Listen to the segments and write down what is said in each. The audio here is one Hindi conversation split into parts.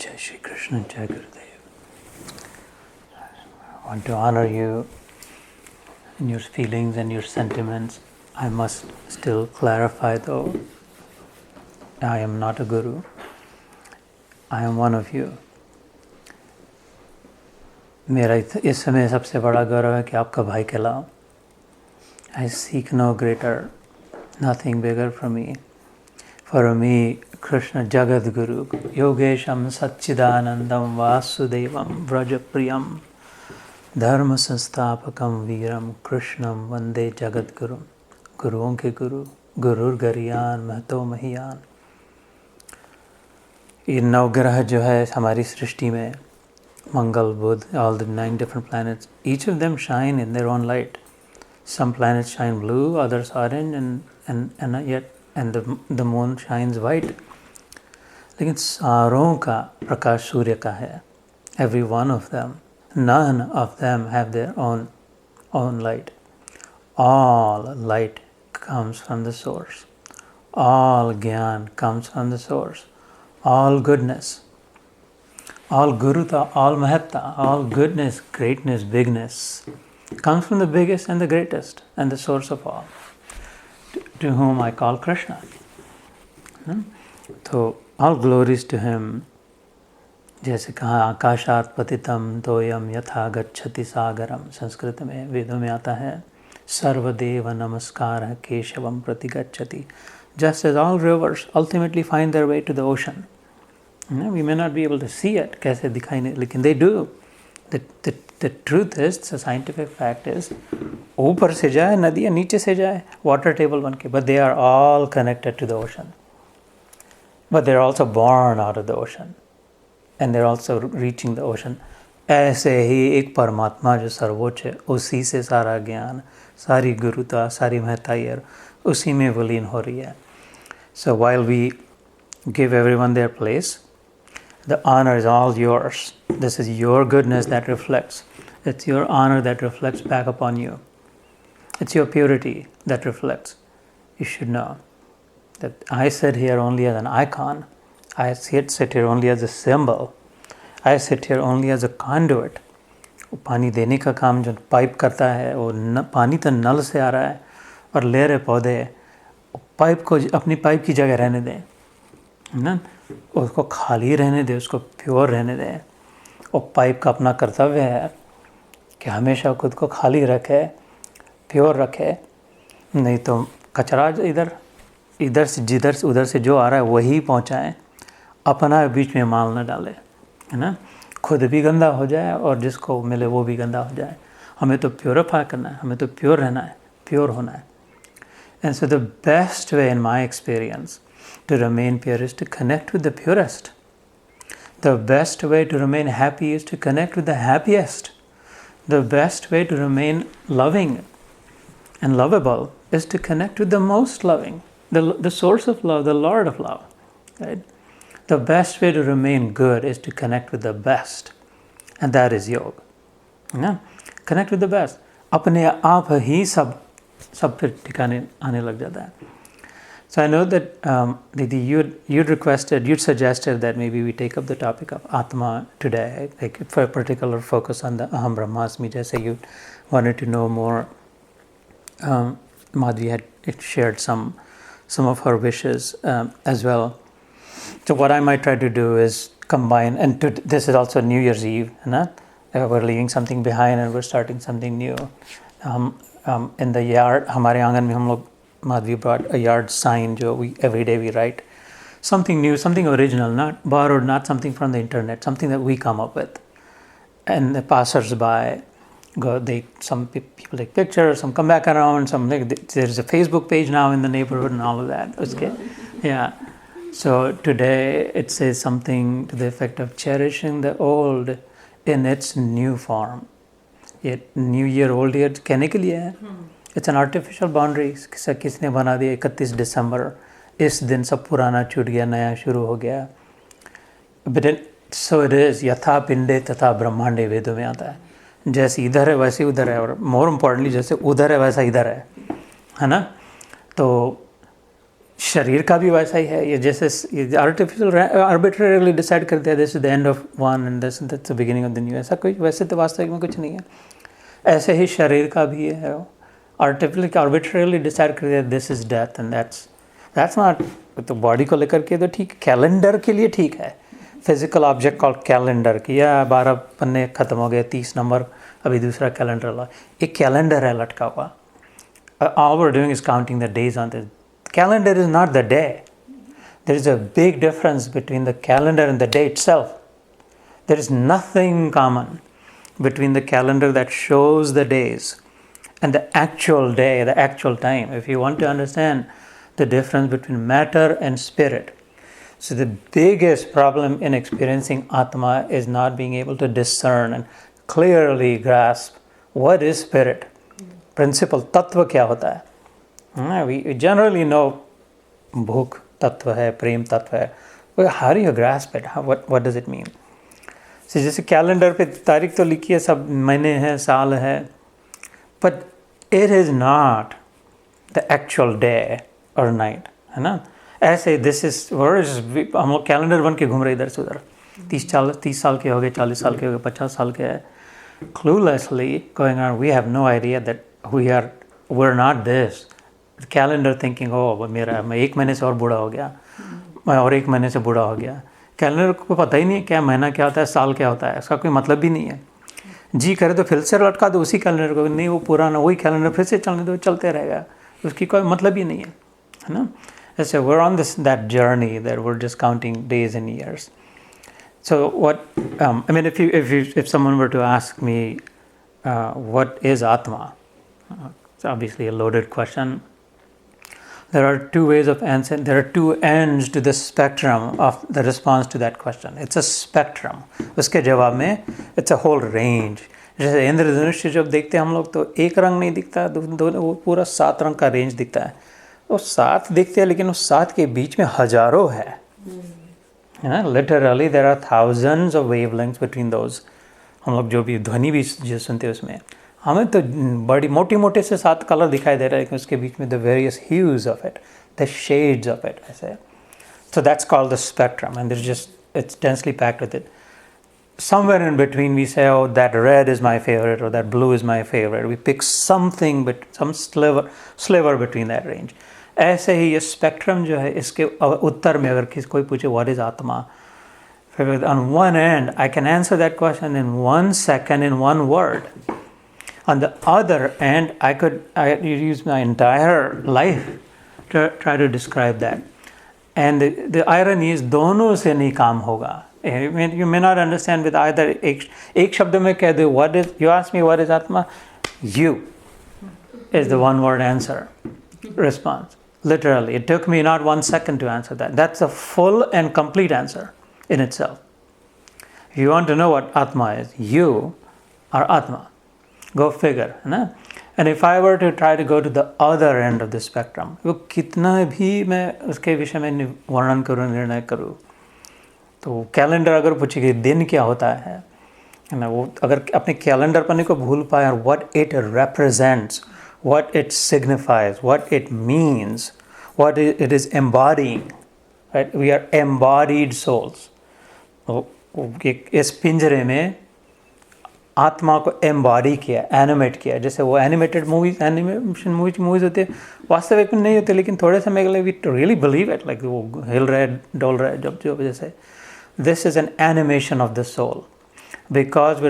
Jai Shri Krishna, Jai Gurudev. I want to honor you in your feelings and your sentiments. I must still clarify though, I am not a guru. I am one of you. मेरा इस समय सबसे बड़ा गौरव है कि आपका भाई कहलाऊं. I seek no greater, nothing bigger for me. For me, Krishna Jagat Guru, Yogesham Satchidanandam Vasudevam Vrajapriyam Dharma Sanstapakam Viram Krishnam Vande Jagat Guru. गुरुओं के गुरु, गुरुर गरियान महतो महियान. ये नवग्रह जो है हमारी सृष्टि में, मंगल, बुध, all the 9 different planets, each of them shine in their own light. Some planets shine blue, others orange, and the moon shines white. लेकिन सारों का प्रकाश सूर्य का है. Every one of them, none of them have their own light. All light comes from the source. All gyan comes from the source. All goodness, all guruta, all mahatta, all goodness, greatness, bigness comes from the biggest and the greatest and the source of all, to whom I call Krishna. So all glories to him. जैसे कहा आकाशात पतितम तोयम यथा गच्छति सागरम, संस्कृत में वेदों में आता है सर्वदेव नमस्कार केशवम प्रति गच्छति. Just as all rivers ultimately find their way to the ocean. We may not be able to see it, कैसे दिखाई नहीं, लेकिन they do. The truth is, the scientific fact is, ऊपर से जाए नदी या नीचे से जाए water table बन के, but they are all connected to the ocean. But they are also born out of the ocean. And they are also reaching the ocean. ऐसे ही एक परमात्मा जो सर्वोच्च है, उसी से सारा ज्ञान, सारी गुरुता, सारी महताई उसी में विलीन हो रही है. So while we give everyone their place, the honor is all yours. This is your goodness that reflects. It's your honor that reflects back upon you. It's your purity that reflects. You should know that I sit here only as an icon. I sit here only as a symbol. I sit here only as a conduit. पानी देने का काम जो पाइप करता है, वो पानी तो नल से आ रहा है और ले रहे पौधे, पाइप को अपनी पाइप की जगह रहने दें, ना, उसको खाली रहने दें, उसको प्योर रहने दें. और पाइप का अपना कर्तव्य है कि हमेशा खुद को खाली रखे, प्योर रखे, नहीं तो कचरा इधर से उधर से जो आ रहा है वही पहुंचाएं, अपना बीच में माल न डाले, है ना. खुद भी गंदा हो जाए और जिसको मिले वो भी गंदा हो जाए. हमें तो प्योरीफाई करना है, हमें तो प्योर रहना है, प्योर होना है. And so the best way in my experience to remain pure is to connect with the purest. The best way to remain happy is to connect with the happiest. The best way to remain loving and lovable is to connect with the most loving, the source of love, the Lord of love. Right? The best way to remain good is to connect with the best, and that is yoga. Yeah? Connect with the best. अपने आप ही सब फिर ठिकाने आने लग जाता है. So I know that Didi, you'd suggested that maybe we take up the topic of Atma today, like for a particular focus on the Aham Brahmasmi. Jaise you wanted to know more. Madhvi had shared some of her wishes as well. So what I might try to do is combine, and this is also New Year's Eve, na? We're leaving something behind and we're starting something new. In the yard, हमारे आंगन में हम लोग, Madhvi brought a yard sign जो every day we write something new, something original, not borrowed, not something from the internet, something that we come up with. And the passers-by go, some people take pictures, some come back around, there's a Facebook page now in the neighborhood and all of that. Okay? Yeah. So today it says something to the effect of cherishing the old in its new form. Yet New Year, Old Year कहने के लिए है. It's an artificial boundary. किसने बना दिया 31 दिसंबर, इस दिन सब पुराना छूट गया, नया शुरू हो गया. But so it is, यथा पिंडे तथा ब्रह्मांडे वेदों में आता है. जैसे इधर है वैसे उधर है, और more importantly जैसे उधर है वैसा इधर है ना. तो शरीर का भी वैसा ही है, ये जैसे आर्टिफिशियल आर्बिट्रेरली डिसाइड करते हैं this is the end of one and this that's the beginning of the new, ऐसा कोई वैसे तो वास्तविक में कुछ नहीं है। ऐसे ही शरीर का भी है, आर्टिफिशियल आर्बिट्रेरली डिसाइड करते हैं this is death and that's not. तो बॉडी को लेकर के तो ठीक, कैलेंडर के लिए ठीक है, फिजिकल ऑब्जेक्ट कॉल्ड कैलेंडर की, या 12 पन्ने खत्म हो गए, 30 नंबर अभी दूसरा कैलेंडर ला, एक कैलेंडर है लटका हुआ। All we're doing is counting the days on this. Calendar is not the day. There is a big difference between the calendar and the day itself. There is nothing common between the calendar that shows the days and the actual day, the actual time. If you want to understand the difference between matter and spirit. So the biggest problem in experiencing Atma is not being able to discern and clearly grasp what is spirit. Principle तत्व क्या होता है। वी जनरली नो भूख तत्व है, प्रेम तत्व है, how do you grasp it, what does it mean. So जैसे कैलेंडर पे तारीख तो लिखी है, सब महीने हैं, साल है, but it is not the actual day और नाइट, है ना। ऐसे दिस इज हम लोग कैलेंडर बन के घूम रहे इधर से उधर, 30 साल के हो गए, 40 साल के हो गए, 50 साल के है, cluelessly going on. We have no idea that we're not this. The calendar thinking, oh मैं 1 महीने से और बूढ़ा हो गया, मैं और 1 महीने से बूढ़ा हो गया। कैलेंडर को पता ही नहीं है क्या महीना क्या होता है, साल क्या होता है, इसका कोई मतलब भी नहीं है। जी करे तो फिर से लटका दो उसी कैलेंडर को, नहीं वो पुराना वही कैलेंडर फिर से चलने दो, चलते रहेगा, उसकी कोई मतलब ही नहीं है ना। ऐसे we're on that journey that we're just counting days and years. So what I mean, if someone were to ask me what is Atma, it's obviously a loaded question. There are 2 ways of answering. There are 2 ends to the spectrum of the response to that question. It's a spectrum. उसके जवाब में it's a whole range. जैसे इंद्रधनुष जब देखते हैं हम लोग तो एक रंग नहीं दिखता, वो पूरा 7 रंग का रेंज दिखता है। वो 7 दिखते हैं, लेकिन उस 7 के बीच में हजारों है। Literally there are thousands of wavelengths between those. हम लोग जो भी ध्वनि भी जो सुनते हैं उसमें हमें तो बड़ी मोटे से 7 कलर दिखाई दे रहा है, उसके बीच में the various hues of it, the shades of it, ऐसे। So that's called the spectrum, and it's densely packed with it. Somewhere in between we say, oh, that red is my favorite or that blue is my favorite. We pick something, but some sliver between that range. ऐसे ही ये स्पेक्ट्रम जो है, इसके उत्तर में अगर कोई पूछे व्हाट इज आत्मा, फिर on one and I can answer that question in 1 second in 1 word. On the other end, I use my entire life to try to describe that. And the irony is दोनों से नहीं काम होगा. You may not understand with either. एक शब्द में कह दो what is, you ask me what is आत्मा, you is the 1 word answer response. Literally, it took me not 1 second to answer that. That's a full and complete answer in itself. If you want to know what Atma is, you are Atma. Go figure, ना? And if I were to try to go to the other end of the spectrum, वो कितना भी मैं उसके विषय में वर्णन करूँ, निर्णय करूँ, तो कैलेंडर अगर पूछे कि दिन क्या होता है ना, वो अगर अपने कैलेंडर पन्ने को भूल पाए और what it represents, what it signifies, what it means, what it is embodying, right? We are embodied souls. इस पिंजरे में आत्मा को एम्बॉडी किया, एनिमेट किया, जैसे वो एनिमेटेड मूवीज, एनिमेशन मूवीज होते हैं, वास्तविक में नहीं होते, लेकिन थोड़े समय के लिए we really believe it, like वो हिल रहे डोल रहे जो जैसे। This is an animation of the soul, because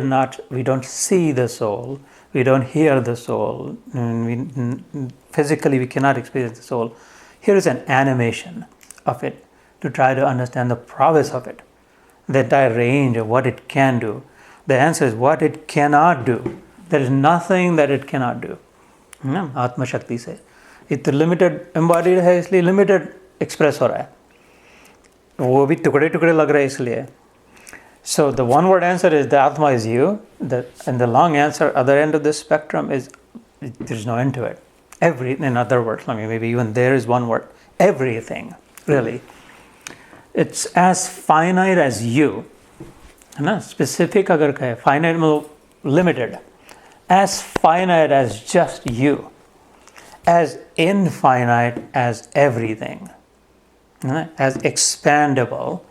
we don't see the soul, we don't hear the soul, physically we cannot experience the soul. Here is an animation of it to try to understand the prowess of it, the entire range of what it can do. The answer is what it cannot do. There is nothing that it cannot do. आत्मा शक्ति से इतना लिमिटेड एम्बॉडीड है, इसलिए लिमिटेड एक्सप्रेस हो रहा है, वो भी टुकड़े टुकड़े लग रहे हैं इसलिए। So the 1 word answer is the Atma is you, and the long answer, other end of the spectrum, is there's no end to it. In other words, maybe even there is 1 word, everything, really. It's as finite as you, है ना, specific अगर कहे, finite मतलब limited, as finite as just you, as infinite as everything. as expandable,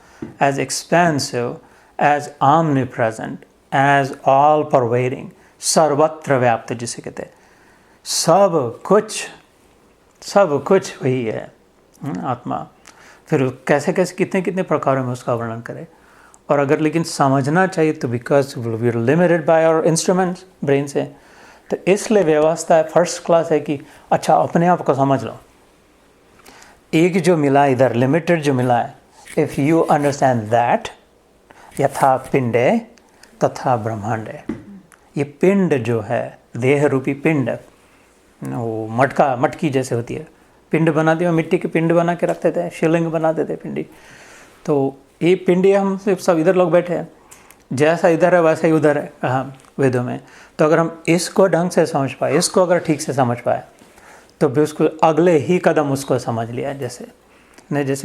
as expansive, as omnipresent, as all pervading, सर्वत्र व्याप्त जिसे कहते हैं, सब कुछ वही है आत्मा। फिर कैसे कैसे कितने कितने प्रकारों में उसका वर्णन करें। और अगर लेकिन समझना चाहिए तो because we are limited by our instruments brain से, तो इसलिए व्यवस्था है फर्स्ट क्लास है कि अच्छा अपने आप को समझ लो। एक जो मिला इधर लिमिटेड जो मिला है, इफ़ यू अंडरस्टैंड दैट, यथा पिंडे तथा ब्रह्मांडे, ये पिंड जो है देह रूपी पिंड, वो मटकी जैसे होती है, पिंड बना दिया, मिट्टी के पिंड बना के रखते थे, शिवलिंग बनाते थे पिंडी। तो ये पिंडी हम सब इधर लोग बैठे हैं, जैसा इधर है वैसा ही उधर है कहा वेदों में। तो अगर हम इसको ढंग से समझ पाए, इसको अगर ठीक से समझ पाए, तो भी उसको अगले ही कदम उसको समझ लिया। जैसे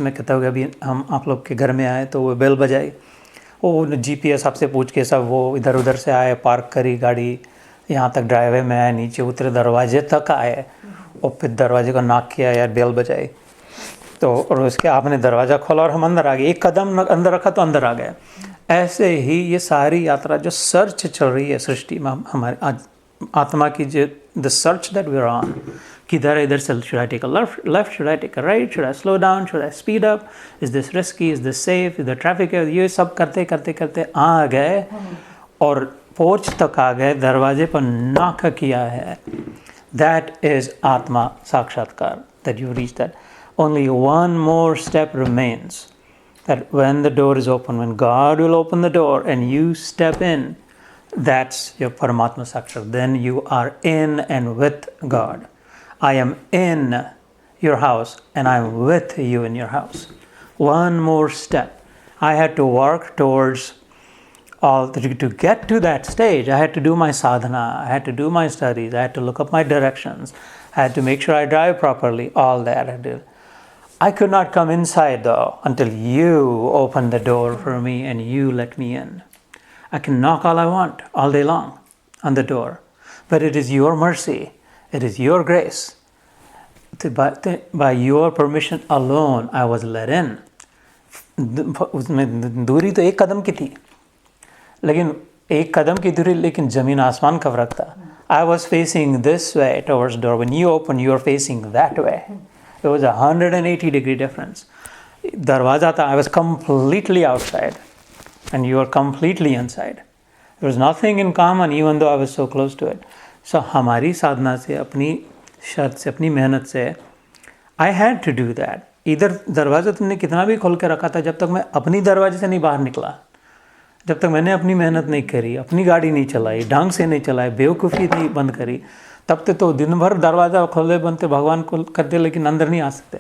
मैं कहता हूँ कि अभी हम आप लोग के घर में आए तो वो बेल बजाई, वो GPS आपसे पूछ के सब वो इधर उधर से आए, पार्क करी गाड़ी, यहाँ तक ड्राइवे में आए, नीचे उतरे, दरवाजे तक आए, और फिर दरवाजे को नॉक किया यार बेल बजाई, तो और उसके आपने दरवाज़ा खोला और हम अंदर आ गए, एक कदम अंदर रखा तो अंदर आ गए। ऐसे ही ये सारी यात्रा जो सर्च चल रही है सृष्टि में हमारे आत्मा की, जो the search that we are on, किधर इधर से, should I take a left, should I take a right, should I slow down, should I speed up, is this risky, is this safe, is the traffic है, ये सब करते करते करते आ गए और पोर्च तक आ गए, दरवाजे पर नॉक किया है। दैट इज आत्मा साक्षात्कार, that you reach that. Only one more step remains, that when the door is open, when God will open the door and you step in, that's your Paramatma Sakshat. Then you are in and with God. I am in your house and I am with you in your house. One more step. I had to work towards to get to that stage. I had to do my sadhana, I had to do my studies, I had to look up my directions, I had to make sure I drive properly, all that I did. I could not come inside though until you opened the door for me and you let me in. I can knock all I want all day long on the door, but it is your mercy, it is your grace. By your permission alone I was let in. उसमें दूरी तो एक कदम की थी, लेकिन एक कदम की दूरी, लेकिन ज़मीन आसमान का फर्क था। I was facing this way towards the door. When you open, you are facing that way. It was 180-degree difference. Darwaza tha, I was completely outside and you were completely inside. There was nothing in common even though I was so close to it. So हमारी साधना से, अपनी शर्त से, अपनी मेहनत से, I had to do that. इधर दरवाज़ा तुमने कितना भी खोल के रखा था, जब तक मैं अपनी दरवाजे से नहीं बाहर निकला, जब तक मैंने अपनी मेहनत नहीं करी, अपनी गाड़ी नहीं चलाई, ढंग से नहीं चलाई, बेवकूफ़ी नहीं बंद करी, तब तो दिन भर दरवाज़ा खोले बनते, भगवान को करते, लेकिन अंदर नहीं आ सकते।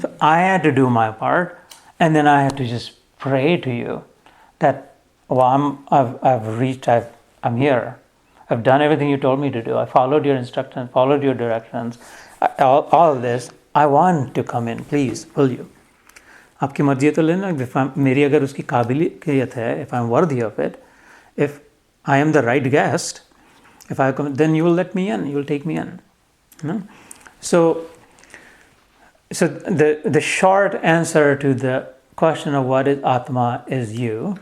So I had to do my part, and then I had to just pray to you that, I've reached, I'm here, I've done everything you told me to do, I followed your instructions, followed your directions, all this, I want to come in, please, will you? आपकी मर्जी तो लेना, मेरी अगर उसकी काबिलियत है, if I'm worthy of it, if I am the right guest, if I come, then you will let me in, you will take me in. So the short answer to the question of what is Atma is you.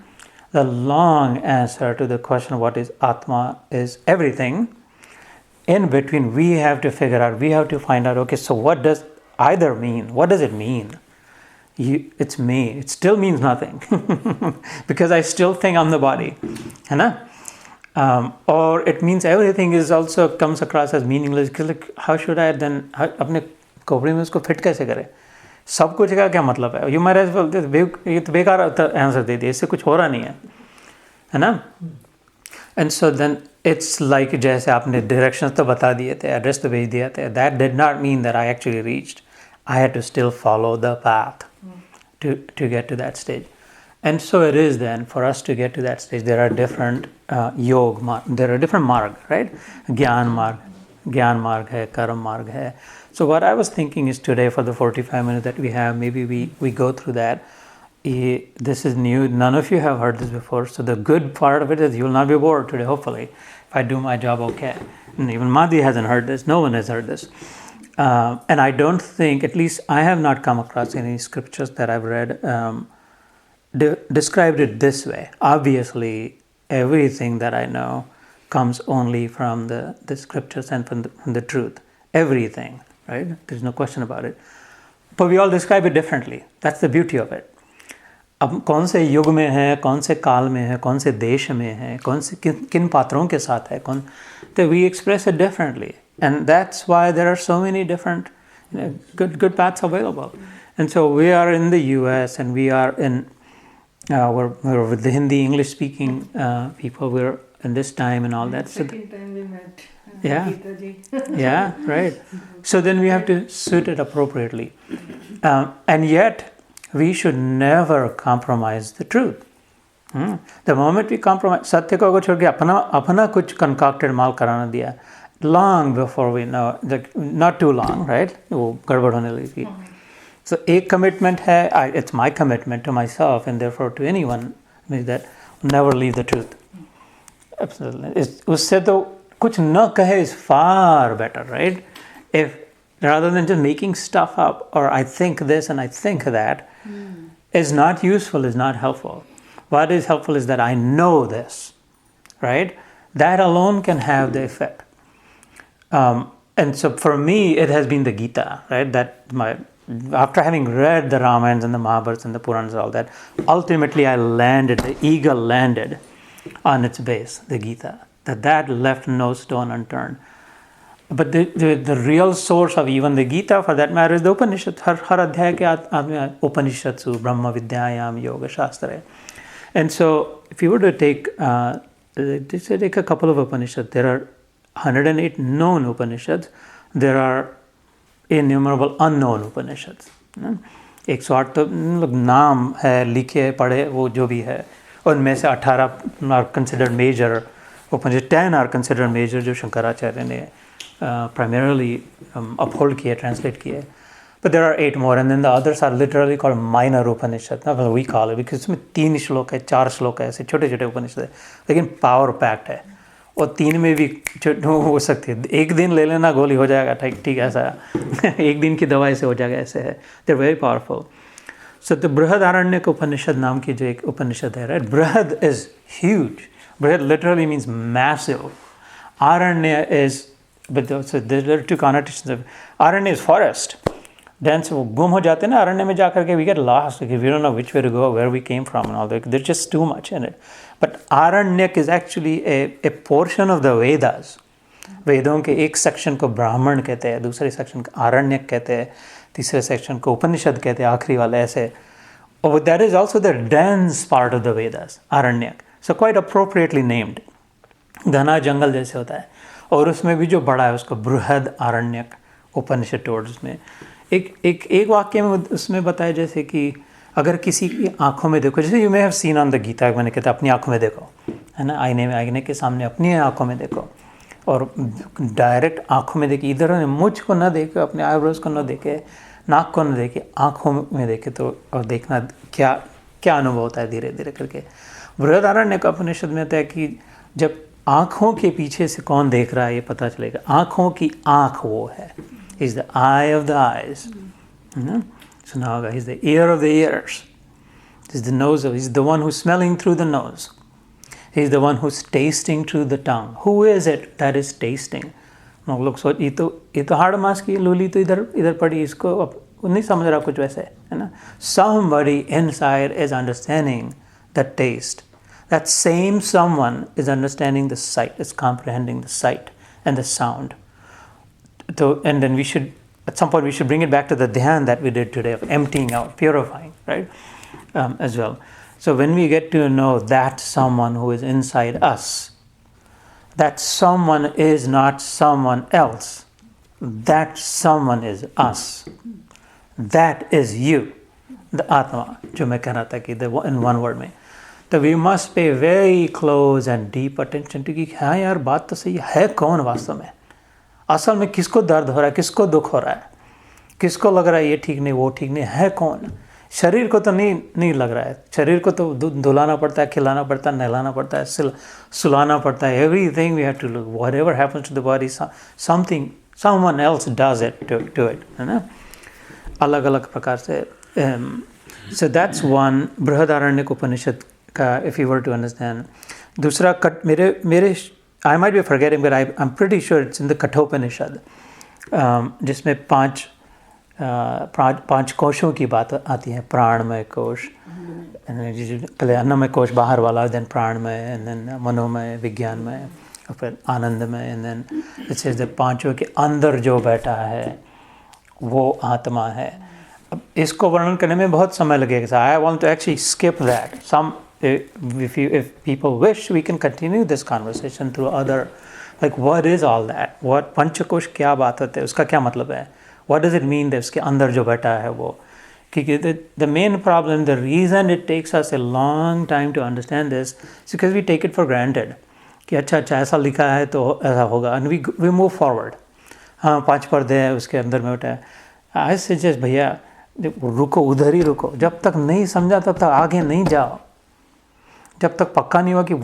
The long answer to the question of what is Atma is everything. In between, we have to figure out, we have to find out, okay, so what does either mean? What does it mean? It's me. It still means nothing because I still think I'm the body. Or it means everything is also comes across as meaningless. Like, how should I then अपने खोपड़ी में उसको फिट कैसे करें? सब कुछ का क्या मतलब है? You might as well, ये तो बेकार आंसर दे दिया, इससे कुछ हो रहा नहीं है ना? And so then it's like जैसे आपने directions तो बता दिए थे, address तो भेज दिया था. That did not mean that I actually reached. I had to still follow the path to get to that stage. And so it is then, for us to get to that stage, there are different there are different marg, right? Gyan marg hai, karma marg hai. So what I was thinking is today, for the 45 minutes that we have, maybe we go through that. This is new, none of you have heard this before, so the good part of it is you will not be bored today, hopefully, if I do my job okay. And even Madhi hasn't heard this, no one has heard this. And I don't think, at least I have not come across any scriptures that I've read described it this way. Obviously, everything that I know comes only from the scriptures and from the truth. Everything, right? There's no question about it. But we all describe it differently. That's the beauty of it. अब कौन से युग में है, कौन से काल में है, कौन से देश में है, कौन से किन पात्रों के साथ है, कौन, तो we express it differently. And that's why there are so many different good paths available. And so we are in the US and we are in, we're with the Hindi English speaking people, we're in this time and all that. Second time we met. Yeah. Gitaji. Yeah, right. So then we have to suit it appropriately. And yet, we should never compromise the truth. The moment we compromise, सत्य को अगर छोड़ के अपना कुछ concocted माल कराना दिया, long before we know, not too long, right? वो गड़बड़ होने लगी. So एक commitment है, it's my commitment to myself and therefore to anyone, means that never leave the truth. Absolutely. उससे तो कुछ न कहे is far better, right? If rather than just making stuff up, or I think this and I think that, is not useful, is not helpful. What is helpful is that I know this, right? That alone can have the effect. And so for me, it has been the Gita, right? After having read the Ramayans and the Mahabharats and the Puranas and all that, ultimately the eagle landed on its base, the Gita. That left no stone unturned. But the real source of even the Gita, for that matter, is the Upanishad. Har adhyay ke aadmi Upanishadsu, Brahma Vidyayam, Yoga Shastra. And so, if you were to take a couple of Upanishads, there are 108 known Upanishads. There are innumerable unknown Upanishads. 108 तो नाम है, लिखे पढ़े वो जो भी है, उनमें से 18 are considered major Upanishads, 10 are considered major जो शंकराचार्य ने primarily uphold kiya, translate kiya. But there are 8 more, and then the others are literally called minor Upanishads. That's what we call it, because इसमें 3 श्लोक है, 4 श्लोक है, ऐसे छोटे-छोटे उपनिषद है, लेकिन power packed है. और 3 में भी हो सकती है. एक दिन ले लेना गोली हो जाएगा, ठीक ऐसा. एक दिन की दवाई से हो जाएगा, ऐसे है. They're very powerful. So the Brihadaranyaka Upanishad नाम की जो एक उपनिषद है, right? Brihad is huge. Brihad literally means massive. Aranya is, but so there are 2 connotations of Aranya is forest. Then so गुम हो जाते हैं ना अरण्य में जाकर के, we get lost because we don't know which way to go, where we came from and all that. There's just too much in it. But Aranyak is actually a portion of the Vedas. वेदों के एक सेक्शन को ब्राह्मण कहते हैं, दूसरे सेक्शन को आरण्यक कहते हैं, तीसरे सेक्शन को उपनिषद कहते हैं, आखिरी वाला ऐसे. Oh, that is also the dense part of the Vedas, Aranyak. So quite appropriately named. घना जंगल जैसे होता है. और उसमें भी जो बड़ा है उसको बृहद आरण्यक उपनिषद टोर्ड्स में एक वाक्य में उसमें बताया जैसे कि अगर किसी की आंखों में देखो, जैसे you may have seen on the Gita, मैंने कहता अपनी आंखों में देखो, है ना, आईने के सामने अपनी आंखों में देखो, और डायरेक्ट आंखों में देखे, इधर मुझ को न देखे, अपने आईब्रोज को न देखे, नाक को न देखे, आंखों में देखे, तो और देखना क्या अनुभव होता है धीरे धीरे करके. बृहदारण्यक उपनिषद में होता है कि जब आँखों के पीछे से कौन देख रहा है ये पता चलेगा. आँखों की आँख वो है. He's the eye of the eyes. So now he's the ear of the ears. He's the nose of, he's the one who's smelling through the nose. He's the one who's tasting through the tongue. Who is it that is tasting? लोग सोच ये तो हाड़ मास की लूली तो इधर पड़ी, इसको नहीं समझ रहा कुछ वैसे, है ना. Somebody inside is understanding the taste. That same someone is understanding the sight, is comprehending the sight and the sound. So, and then at some point we should bring it back to the dhyan that we did today of emptying out, purifying, right, as well. So when we get to know that someone who is inside us, that someone is not someone else, that someone is us, that is you, the Atma, जो मैं कह रहा था कि in one word में. तो we must pay very close and deep attention to कि हाँ यार बात तो सही है, कौन वास्तव में, असल में किसको दर्द हो रहा है, किसको दुख हो रहा है, किसको लग रहा है ये ठीक नहीं वो ठीक नहीं है, कौन. शरीर को तो नहीं लग रहा है, शरीर को तो धुलाना पड़ता है, खिलाना पड़ता है, नहलाना पड़ता है, सुलाना पड़ता है. Everything we have to look, whatever happens to the body, something someone else does it to it, है ना, अलग अलग प्रकार से. So that's one Brihadaranyaka Upanishad का, if you were to understand. दूसरा मेरे I might be forgetting, but I'm pretty sure it's in the Kathopanishad, जिसमें पांच कोशों की बात आती है. प्राणमय कोश, पहले अन्नमय कोश बाहर वाला, देन प्राणमय, एंड देन मनोमय, विज्ञानमय, और फिर आनंदमय, एंड देन इट सेज पांचों के अंदर जो बैठा है वो आत्मा है. अब इसको वर्णन करने में बहुत समय लगेगा. I want to actually skip that. Some if people wish, we can continue this conversation through other, like what is all that, what पंचकोश क्या बात होते हैं, उसका क्या मतलब है, what does it mean that उसके अंदर जो बैठा है वो. क्योंकि the main problem, the reason it takes us a long time to understand this is because we take it for granted कि अच्छा ऐसा लिखा है तो ऐसा होगा, and we move forward. हाँ 5 पर्दे हैं उसके अंदर में बैठा है. I suggest भैया रुको, उधर ही रुको. जब तक नहीं समझा तब तक आगे नहीं जाओ. जब तक पक्का नहीं हुआ कि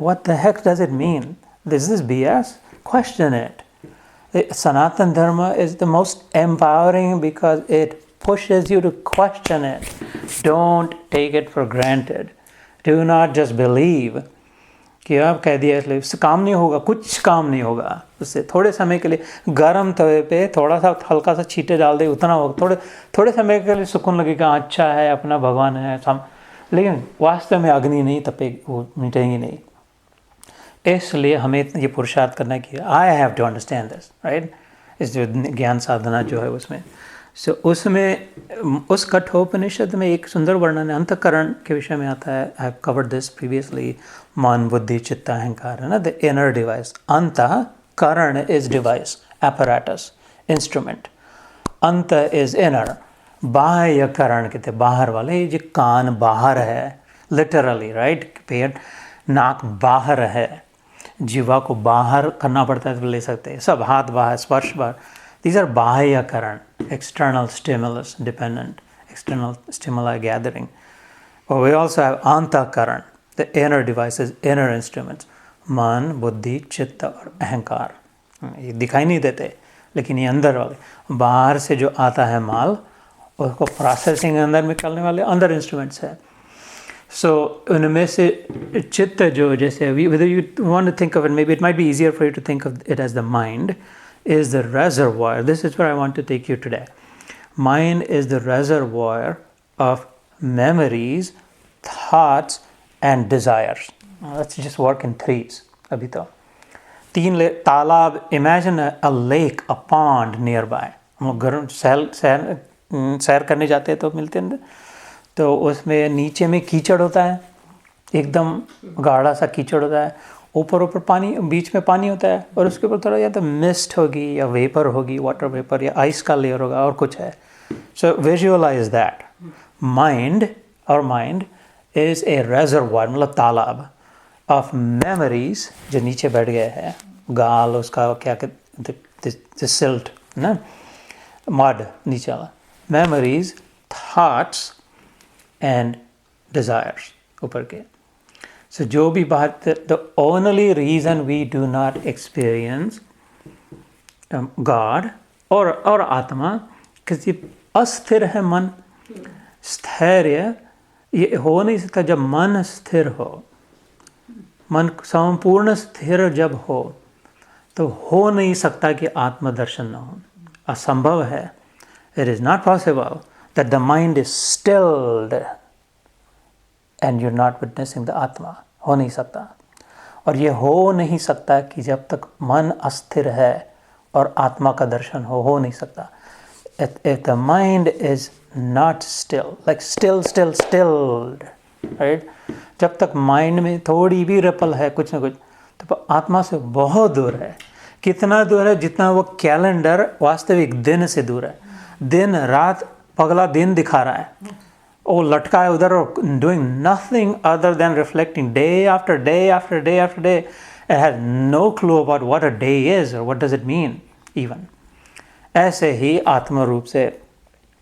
what the heck does it mean? This is BS? Question it. Sanatan Dharma is the most empowering because it pushes you to question it. Don't take it for granted. Do not just believe कि आप कह दिया इसलिए उससे काम नहीं होगा. कुछ काम नहीं होगा उससे. थोड़े समय के लिए गर्म तवे पे थोड़ा सा हल्का सा छींटे डाल दे, उतना होगा. थोड़े समय के लिए सुकून लगेगा, अच्छा है, अपना भगवान है, लेकिन वास्तव में अग्नि नहीं तपेगी, वो मिटेंगी नहीं. इसलिए हमें ये पुरुषार्थ करना है कि I have to understand this, right. इस जो ज्ञान साधना जो है उसमें उसमें उस कठोपनिषद में एक सुंदर वर्णन है अंतःकरण के विषय में आता है. I have covered this previously. मन, बुद्धि, चित्त, अहंकार है ना, द इनर डिवाइस. अंतःकरण इज डिवाइस, apparatus, इंस्ट्रूमेंट. अंत इज इनर. बाह्य करण कहते बाहर वाले, ये जो कान बाहर है लिटरली, राइट. पेट, नाक बाहर है, जीवा को बाहर करना पड़ता है तो ले सकते हैं. सब हाथ बाहर, स्पर्श बाहर. दीज आर बाह्य करण, external stimulus dependent, external stimuli gathering. और वी ऑल्सो हैव अंतःकरण, the inner devices, inner instruments. मन, बुद्धि, चित्त और अहंकार. ये दिखाई नहीं देते, लेकिन ये अंदर वाले, बाहर से जो आता है माल, उसको प्रोसेसिंग अंदर में करने वाले अंदर इंस्ट्रूमेंट्स है. सो उनमें से चित्त जो, जैसे whether you want to think of it, maybe it might be easier for you to think of it as the mind is the reservoir. This is where I want to take you today. Mind is the reservoir of memories, thoughts and desires. Now, let's just work in threes. अभी तो 3 तालाब. Imagine a lake, a pond nearby. हम घर सैर करने जाते हैं तो मिलते हैं, तो उसमें नीचे में कीचड़ होता है, एकदम गाढ़ा सा कीचड़ होता है. ऊपर पानी, बीच में पानी होता है, और उसके ऊपर थोड़ा या तो मिस्ट होगी या वेपर होगी, वाटर वेपर, या आइस का लेयर होगा और कुछ है. So visualise that. Mind is a reservoir, मतलब तालाब ऑफ मेमोरीज जो नीचे बैठ गए हैं. गाल उसका क्या कहते, सिल्ट ना, मड नीचे वाला. memories, thoughts and desires ऊपर के. So जो भी बात, the only reason we do not experience God और आत्मा, किसी अस्थिर है मन. स्थैर्य ये हो नहीं सकता. जब मन स्थिर हो, मन संपूर्ण स्थिर जब हो, तो हो नहीं सकता कि आत्मदर्शन न हो. असंभव है. It is not possible that the mind is stilled and you're not witnessing the Atma. हो नहीं सकता. और ये हो नहीं सकता कि जब तक मन अस्थिर है और आत्मा का दर्शन हो नहीं सकता. If the mind is not still, like stilled, right? जब तक माइंड में थोड़ी भी रिपल है, कुछ ना कुछ, तो आत्मा से बहुत दूर है. कितना दूर है? जितना वो कैलेंडर वास्तविक दिन से दूर है. दिन रात पगला दिन दिखा रहा है, वो लटका है उधर, और doing nothing other than reflecting day after day after day after day. It has no clue about what a day is और what does it mean even. ऐसे ही आत्म रूप से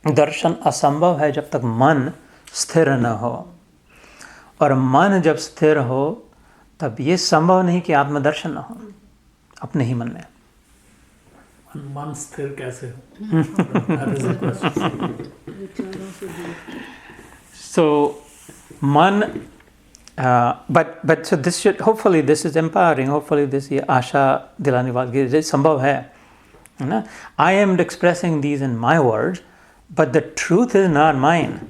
दर्शन असंभव है जब तक मन स्थिर न हो. और मन जब स्थिर हो, तब ये संभव नहीं कि आत्मदर्शन न हो अपने ही मन में. मन स्थिर कैसे हो? That is the question. विचारों से दूर। So, man, but so this should, hopefully this is empowering, hopefully this ये आशा दिलाने वाली ये संभव है ना? I am expressing these in my words, but the truth is not mine.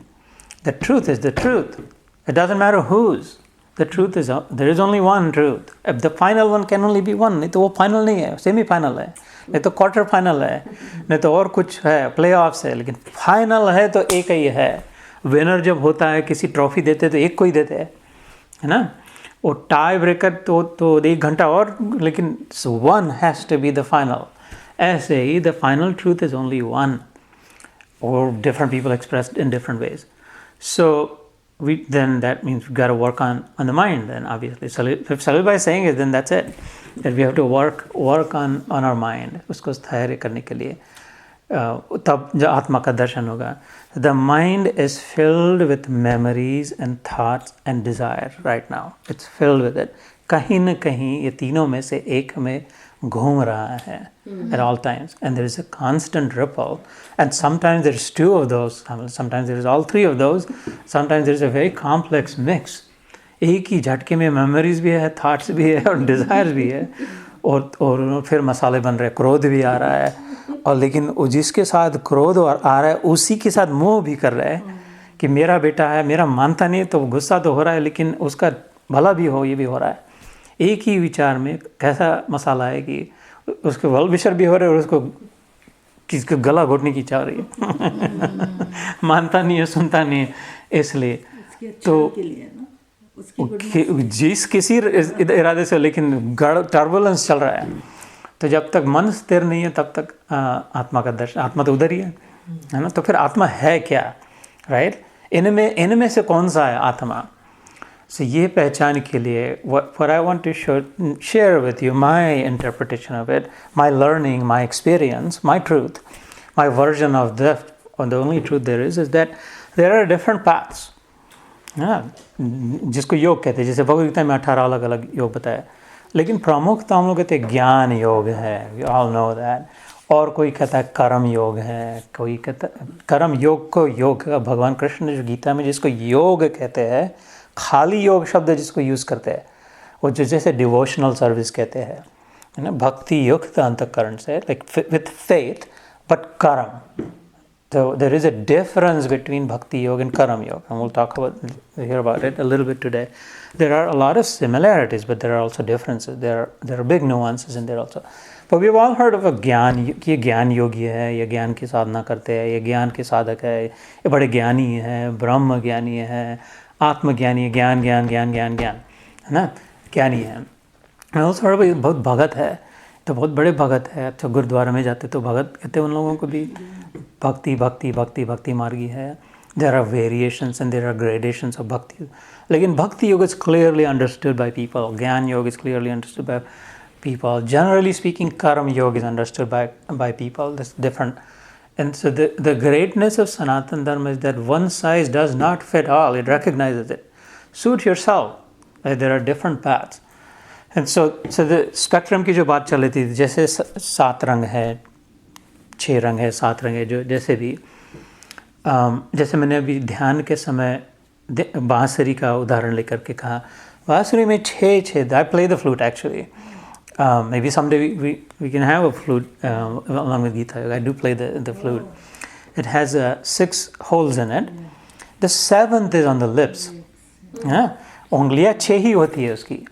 The truth is the truth. It doesn't matter whose. The truth is, there is only one truth. The final one can only be one. नहीं तो वो final नहीं है, semi final है, नहीं तो quarter final है, नहीं तो और कुछ है, playoffs है, लेकिन final है तो एक ही है. विनर जब होता है, किसी ट्रॉफी देते तो एक को ही देते हैं, है ना? और टाई ब्रेकर तो 1 घंटा और, लेकिन one has to be the final. ऐसे ही the final truth is only one, or different people expressed in different ways. So then that means we've got to work on the mind. Then obviously, so if Salil Bhai is saying it, then that's it. That we have to work on our mind. उसको स्थायी करने के लिए तब जो आत्मा का दर्शन होगा. The mind is filled with memories and thoughts and desire right now. It's filled with it. कहीं न कहीं ये तीनों में से एक में घूम रहा है at all times, and there is a constant ripple, and sometimes there is 2 of those, sometimes there is all 3 of those, sometimes there is a very complex mix. एक ही झटके में मेमोरीज भी है, थॉट्स भी है और डिज़ायर्स भी है, और फिर मसाले बन रहे हैं, क्रोध भी आ रहा है, और लेकिन जिसके साथ क्रोध आ रहा है उसी के साथ मोह भी कर रहा है कि मेरा बेटा है, मेरा मानता नहीं, तो गुस्सा तो हो रहा है, लेकिन उसका भला भी हो, ये भी हो रहा है. एक ही विचार में कैसा मसाला है कि उसके वेल विशर भी हो रहे हैं और उसको किसको गला घोटने की चाह रही है. मानता नहीं है, सुनता नहीं है, इसलिए तो जिस किसी इरादे से, लेकिन टर्बुलेंस चल रहा है. तो जब तक मन स्थिर नहीं है तब तक आत्मा का दर्शन, आत्मा तो उधर ही है ना? तो फिर आत्मा है क्या, राइट? इनमें से कौन सा है आत्मा? So ये पहचान के लिए what I want to share with you my interpretation of it, my learning, my experience, my truth, my version of the only truth there is that there are different paths. जिसको योग कहते हैं, जैसे भगवद गीता में 18 अलग अलग योग बताया, लेकिन प्रमुख तो हम लोग कहते हैं ज्ञान योग है, we all know that. और कोई कहता है कर्म योग है, कोई कहता है कर्म योग को योग, भगवान कृष्ण ने जो गीता में जिसको योग कहते हैं, खाली योग शब्द जिसको यूज़ करते हैं, वो जो जैसे डिवोशनल सर्विस कहते हैं, है ना, भक्ति युक्त अंतःकरण से, लाइक विथ फेथ बट कर्म. So there is a difference between bhakti yoga and karma yoga, and we'll hear about it a little bit today. There are a lot of similarities, but there are also differences. There are big nuances in there also. But we've all heard of a ज्ञान, ये ज्ञान योगी है, ये ज्ञान की साधना करते हैं, ये ज्ञान के साधक है, ये बड़े ज्ञानी है, ब्रह्म ज्ञानी है, आत्मज्ञानी है, ज्ञान ज्ञान ज्ञान ज्ञान ज्ञान, है ना, ज्ञानी है. मैं also heard of बहुत भगत है, तो बहुत बड़े भगत है. अच्छा, गुरुद्वारा में जाते तो भगत कहते हैं उन लोगों को भी. भक्ति भक्ति भक्ति भक्ति मार्गी है. There are variations and there are gradations of bhakti. लेकिन bhakti yoga is clearly understood by people. Gyan yoga is clearly understood by people. Generally speaking, karma yoga is understood by people. That's different. And so the greatness of Sanatana Dharma is that one size does not fit all. It recognizes it. Suit yourself. There are different paths. And so the spectrum की जो बात चल रही थी, जैसे 7 रंग है, 6 रंग है, 7 रंग है, जो जैसे भी, जैसे मैंने अभी ध्यान के समय बांसुरी का उदाहरण लेकर के कहा, बांसुरी में 6 I play the flute actually. Maybe someday we can have a flute along with Gitayog. I do play the flute. It has 6 holes in it. The 7th is on the lips. उंगलियाँ 6 ही होती है उसकी.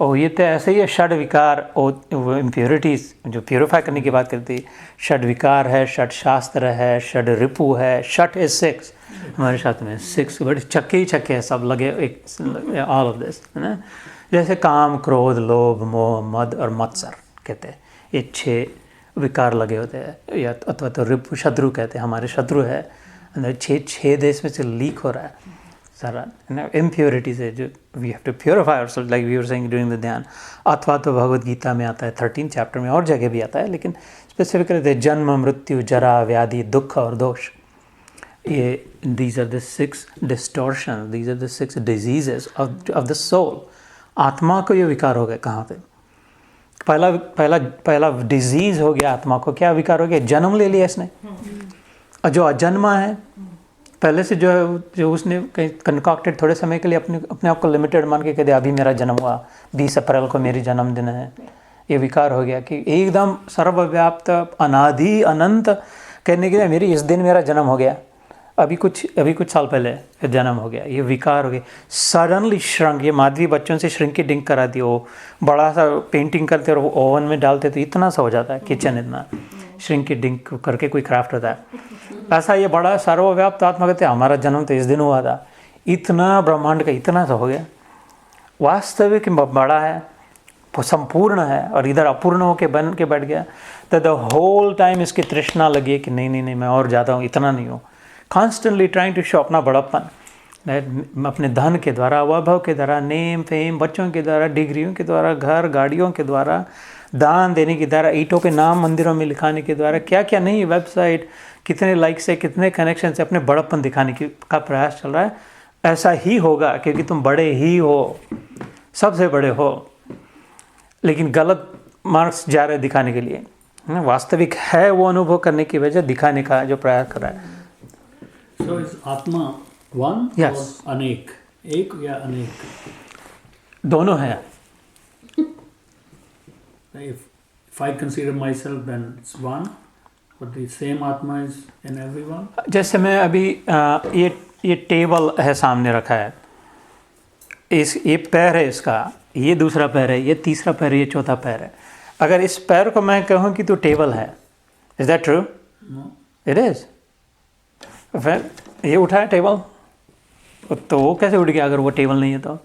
और ये तो ऐसे ही है, षड विकार और इम्प्योरिटीज़ जो प्योरीफाई करने की बात करती है. षड विकार है, षड शास्त्र है, षड रिपु है. षट इज 6 हमारे शास्त्र में, 6 बड़े छक्के ही छक्के हैं सब लगे, एक ऑल ऑफ दिस, है ना. जैसे काम, क्रोध, लोभ, मोह, मद और मत्सर कहते हैं, ये 6 विकार लगे होते हैं. या अथवा तो रिपु, शत्रु कहते हैं, हमारे शत्रु है, अंदर 6 देश में से लीक हो रहा है सारा, इम्प्योरिटी से, जो we have to purify ourselves, like we were saying during the dhyan. अथवा तो भगवद गीता में आता है 13 चैप्टर में, और जगह भी आता है, लेकिन स्पेसिफिक रहते हैं जन्म, मृत्यु, जरा, व्याधि, दुख और दोष. ये these are the 6 distortion, these are the 6 diseases of the soul. आत्मा को ये विकार हो गए कहाँ पे? पहला पहला पहला डिजीज हो गया आत्मा को, क्या विकार हो गया, जन्म ले लिया इसने। और जो अजन्मा है पहले से जो उसने कहीं कंकॉक्टेड थोड़े समय के लिए अपने आप को लिमिटेड मान के कह दिया अभी मेरा जन्म हुआ, 20 अप्रैल को मेरी जन्मदिन है, ये विकार हो गया कि एकदम सर्वव्याप्त अनादि अनंत कहने के लिए मेरी इस दिन मेरा जन्म हो गया, अभी कुछ साल पहले जन्म हो गया, ये विकार हो गया। सडनली श्रंक, ये माधवी बच्चों से श्रिंकिंग करा दी, वो बड़ा सा पेंटिंग करते और वो ओवन में डालते तो इतना सा हो जाता है, किचन इतना श्रिंकिंग करके कोई क्राफ्ट होता है, ऐसा ये बड़ा सर्वव्याप्त आत्मा कहते हैं हमारा जन्म तो इस दिन हुआ था, इतना ब्रह्मांड का इतना सा हो गया, वास्तविक बड़ा है, संपूर्ण है, और इधर अपूर्ण होके बन के बैठ गया। तो द होल टाइम इसकी तृष्णा लगी कि नहीं मैं और ज़्यादा हूँ, इतना नहीं हूँ, कॉन्स्टेंटली ट्राइंग टू शो अपना बड़प्पन, अपने धन के द्वारा, वैभव के द्वारा, नेम फेम, बच्चों के द्वारा, डिग्रियों के द्वारा, घर गाड़ियों के द्वारा, दान देने के द्वारा, ईंटों पे नाम मंदिरों में लिखाने के द्वारा, क्या क्या नहीं, वेबसाइट, कितने लाइक्स है, कितने कनेक्शन से अपने बड़प्पन दिखाने का प्रयास चल रहा है। ऐसा ही होगा क्योंकि तुम बड़े ही हो, सबसे बड़े हो, लेकिन गलत मार्क्स जा रहे दिखाने के लिए। वास्तविक है वो अनुभव करने की वजह दिखाने का जो प्रयास कर रहा है। So is आत्मा one Yes. or अनेक, एक या अनेक? दोनों है। If I consider myself, then it's one, but the same आत्मा is in everyone. जैसे मैं अभी ये टेबल है सामने रखा है, ये पैर है इसका, ये दूसरा पैर है, ये तीसरा पैर है, ये चौथा पैर है। अगर इस पैर को मैं कहूँ कि तू टेबल है, is that true? No. It is. ये उठा है टेबल, तो वो कैसे उठ गया अगर वो टेबल नहीं है तो?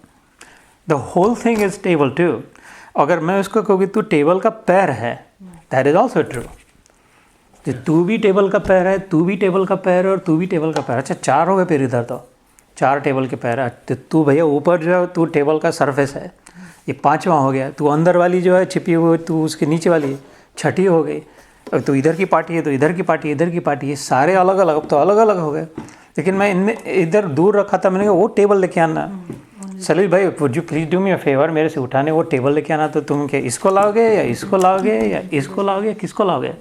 The whole thing is table too. अगर मैं उसको कहूँ कि तू टेबल का पैर है, दैट इज ऑल्सो ट्रू। तू भी टेबल का पैर है, तू भी टेबल का पैर है, और तू भी टेबल का पैर। अच्छा, चार हो गए फिर इधर तो, चार टेबल के पैर है। तो तू भैया ऊपर जो है तू टेबल का सरफेस है, ये पांचवा हो गया। तू अंदर वाली जो है छिपी हुई, तू उसके नीचे वाली है, छठी हो गई। और तू इधर की पार्टी है, तो इधर की पार्टी, इधर की पार्टी, ये सारे अलग अलग, अब तो अलग अलग हो गए। लेकिन मैं इनमें इधर दूर रखा था, मैंने कहा वो टेबल लेके आना। सलील भाई would you please do me a favour, मेरे से उठाने वो टेबल लेके आना। तो तुम क्या इसको लाओगे या इसको लाओगे या इसको लाओगे, किसको लाओगे?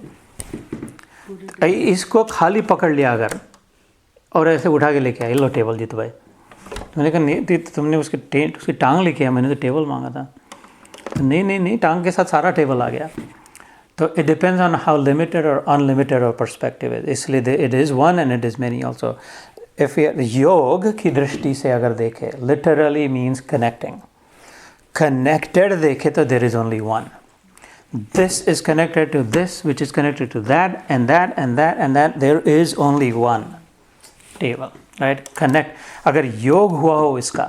इसको खाली पकड़ लिया अगर और ऐसे उठा के लेके आए, लो टेबल जीत भाई। मैंने कहा नहीं, तुमने उसकी टांग लेके आया, मैंने तो टेबल मांगा था। तो नहीं, टांग के साथ सारा टेबल आ गया। तो it depends on how limited और अनलिमिटेड और पर्सपेक्टिव है, इसलिए it is one and it is many also. If योग की दृष्टि से अगर देखें, लिटरली मीन्स कनेक्टिंग, कनेक्टेड देखे तो there is only one. This is connected to this, which is connected to that, and that, and that, and that. There is only one table, right? Connect. अगर योग हुआ हो इसका,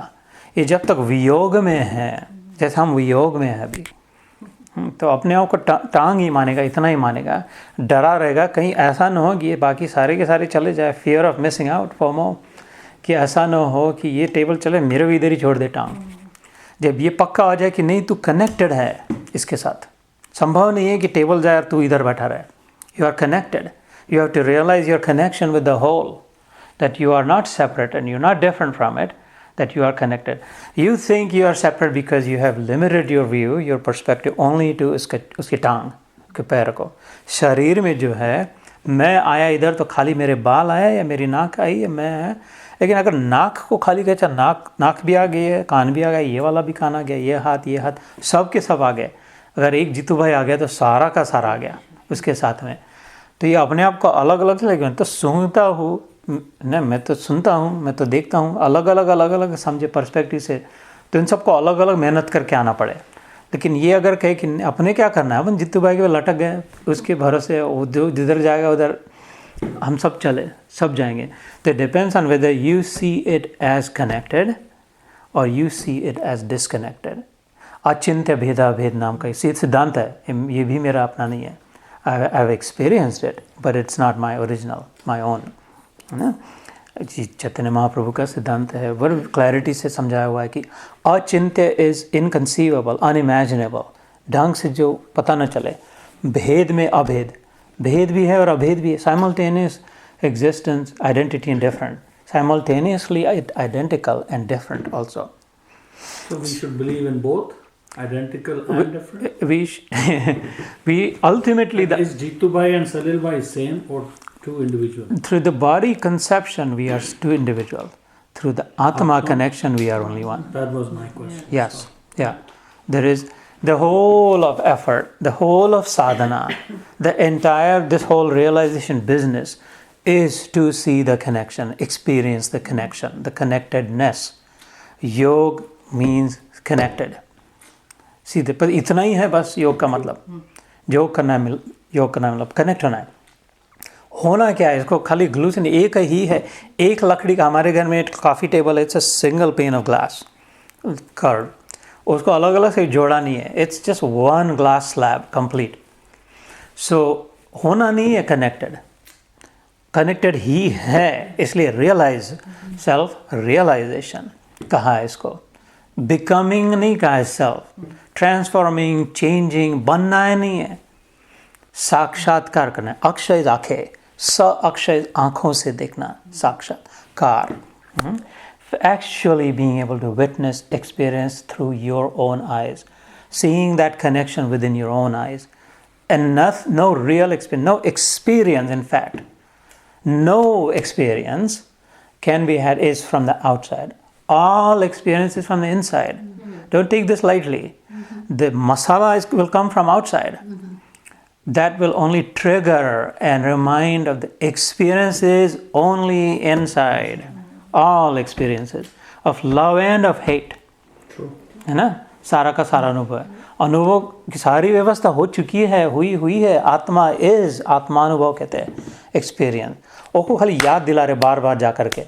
ये जब तक वियोग में है, जैसे हम वियोग में है अभी, तो अपने आप को टांग ही मानेगा, इतना ही मानेगा, डरा रहेगा कहीं ऐसा ना हो कि ये बाकी सारे के सारे चले जाए, fear of missing out, FOMO, कि ऐसा ना हो कि ये टेबल चले मेरे भी इधर ही छोड़ दे टांग। जब ये पक्का हो जाए कि नहीं तू कनेक्टेड है इसके साथ, संभव नहीं है कि टेबल जाए और तू इधर बैठा रहे। You are connected, you have to realise your connection with the whole, that you are not separate and you are not different from it, that you are connected. You think you are separate because you have limited your view, your perspective only to उसकी टांग के पैर को। शरीर में जो है, मैं आया इधर तो खाली मेरे बाल आया या मेरी नाक आई या मैं है, लेकिन अगर नाक को खाली कहता, नाक भी आ गई है, कान भी आ गया, ये वाला भी कान आ गया, ये हाथ सब के सब आ गए। अगर एक जीतू भाई आ गया तो सारा का सारा आ गया उसके साथ में। तो ये अपने आप को अलग अलग से, लेकिन तो सुनता हूँ न, मैं तो सुनता हूँ, मैं तो देखता हूँ, अलग अलग समझे पर्सपेक्टिव से। तो इन सबको अलग अलग मेहनत करके आना पड़े। लेकिन ये अगर कहे कि अपने क्या करना है, अपन जीतू भाई के लटक गए, उसके भरोसे जिधर जाएगा उधर हम सब चले, सब जाएंगे। तो depends on whether you see it as connected or you see it as disconnected. Achintya Bhedabheda नाम का सिद्धांत है, ये भी मेरा अपना नहीं है। I have experienced it but it's not my original, my own, है ना। चैतन्य महाप्रभु का सिद्धांत है, बड़ी क्लैरिटी से समझाया हुआ है कि अचिंत्य इज इनकंसीवेबल, अनइमेजिनेबल, ढंग से जो पता न चले। भेद में अभेद, भेद भी है और अभेद भी है, simultaneous existence, identity and different, simultaneously identical and different also. So we should believe in both. identical and different? We ultimately, Is Jitu Bhai and Salil Bhai same or two individuals? through the body conception, we are two individual. Through the Atma connection, we are only one. That was my question. Yes, yeah. There is the whole of effort, the whole of sadhana, this whole realization business is to see the connection, experience the connection, the connectedness. Yog means connected. सीधे पर इतना ही है बस योग का मतलब. योग करना मतलब कनेक्ट होना है. होना क्या है, इसको खाली ग्लू से नहीं, एक ही है. एक लकड़ी का, हमारे घर में एक कॉफ़ी टेबल है, it's a single pane of glass curve. उसको अलग अलग से जोड़ा नहीं है, it's just one glass slab complete. So होना नहीं है कनेक्टेड, कनेक्टेड ही है. इसलिए रियलाइज, सेल्फ रियलाइजेशन कहा है इसको. बिकमिंग नहीं कहा है, सेल्फ ट्रांसफॉर्मिंग, चेंजिंग, बनना है नहीं है, साक्षात्कार करना है. अक्षय इज आंखें, स अक्षय आंखों से देखना, साक्षात्कार. Actually being able to witness, experience through your own eyes, seeing that connection within your own eyes, and no real experience, no experience, in fact, no experience can be had is from the outside. All experience is from the inside. Don't take this lightly. The masala will come from outside. That will only trigger and remind of the experiences only inside. All experiences of love and of hate. True. है ना, सारा का सारा अनुभव है. अनुभव की सारी व्यवस्था हो चुकी है, हुई है. आत्मा इज, आत्मानुभव कहते हैं, एक्सपीरियंस. उसको खाली याद दिला रहे बार बार जा करके.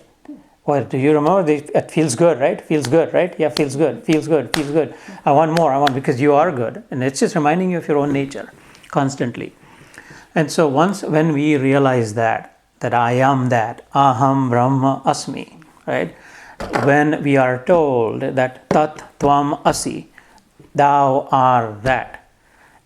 Well, do you remember? It feels good, right? Feels good, right? Yeah, feels good, feels good, feels good. I want more, because you are good. And it's just reminding you of your own nature constantly. And so when we realize that I am that, aham brahma asmi, right? When we are told that tat tvam asi, thou are that,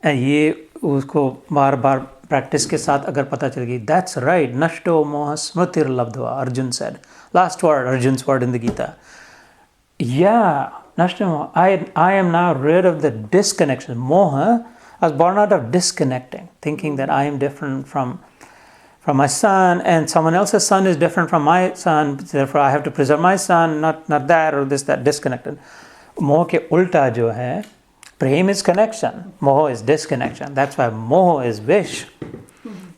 and ये उसको बार बार प्रैक्टिस के साथ अगर पता चल गई, that's right, nashto moha smritir labdva, Arjun said. Last word, Arjun's word in the Gita. Yeah, nashto moha, I am now rid of the disconnection. Moha, I was born out of disconnecting, thinking that I am different from my son, and someone else's son is different from my son, therefore I have to preserve my son, not that or this, that, disconnected. Moh ke ulta jo hai, prem is connection, moh is disconnection. That's why moh is wish.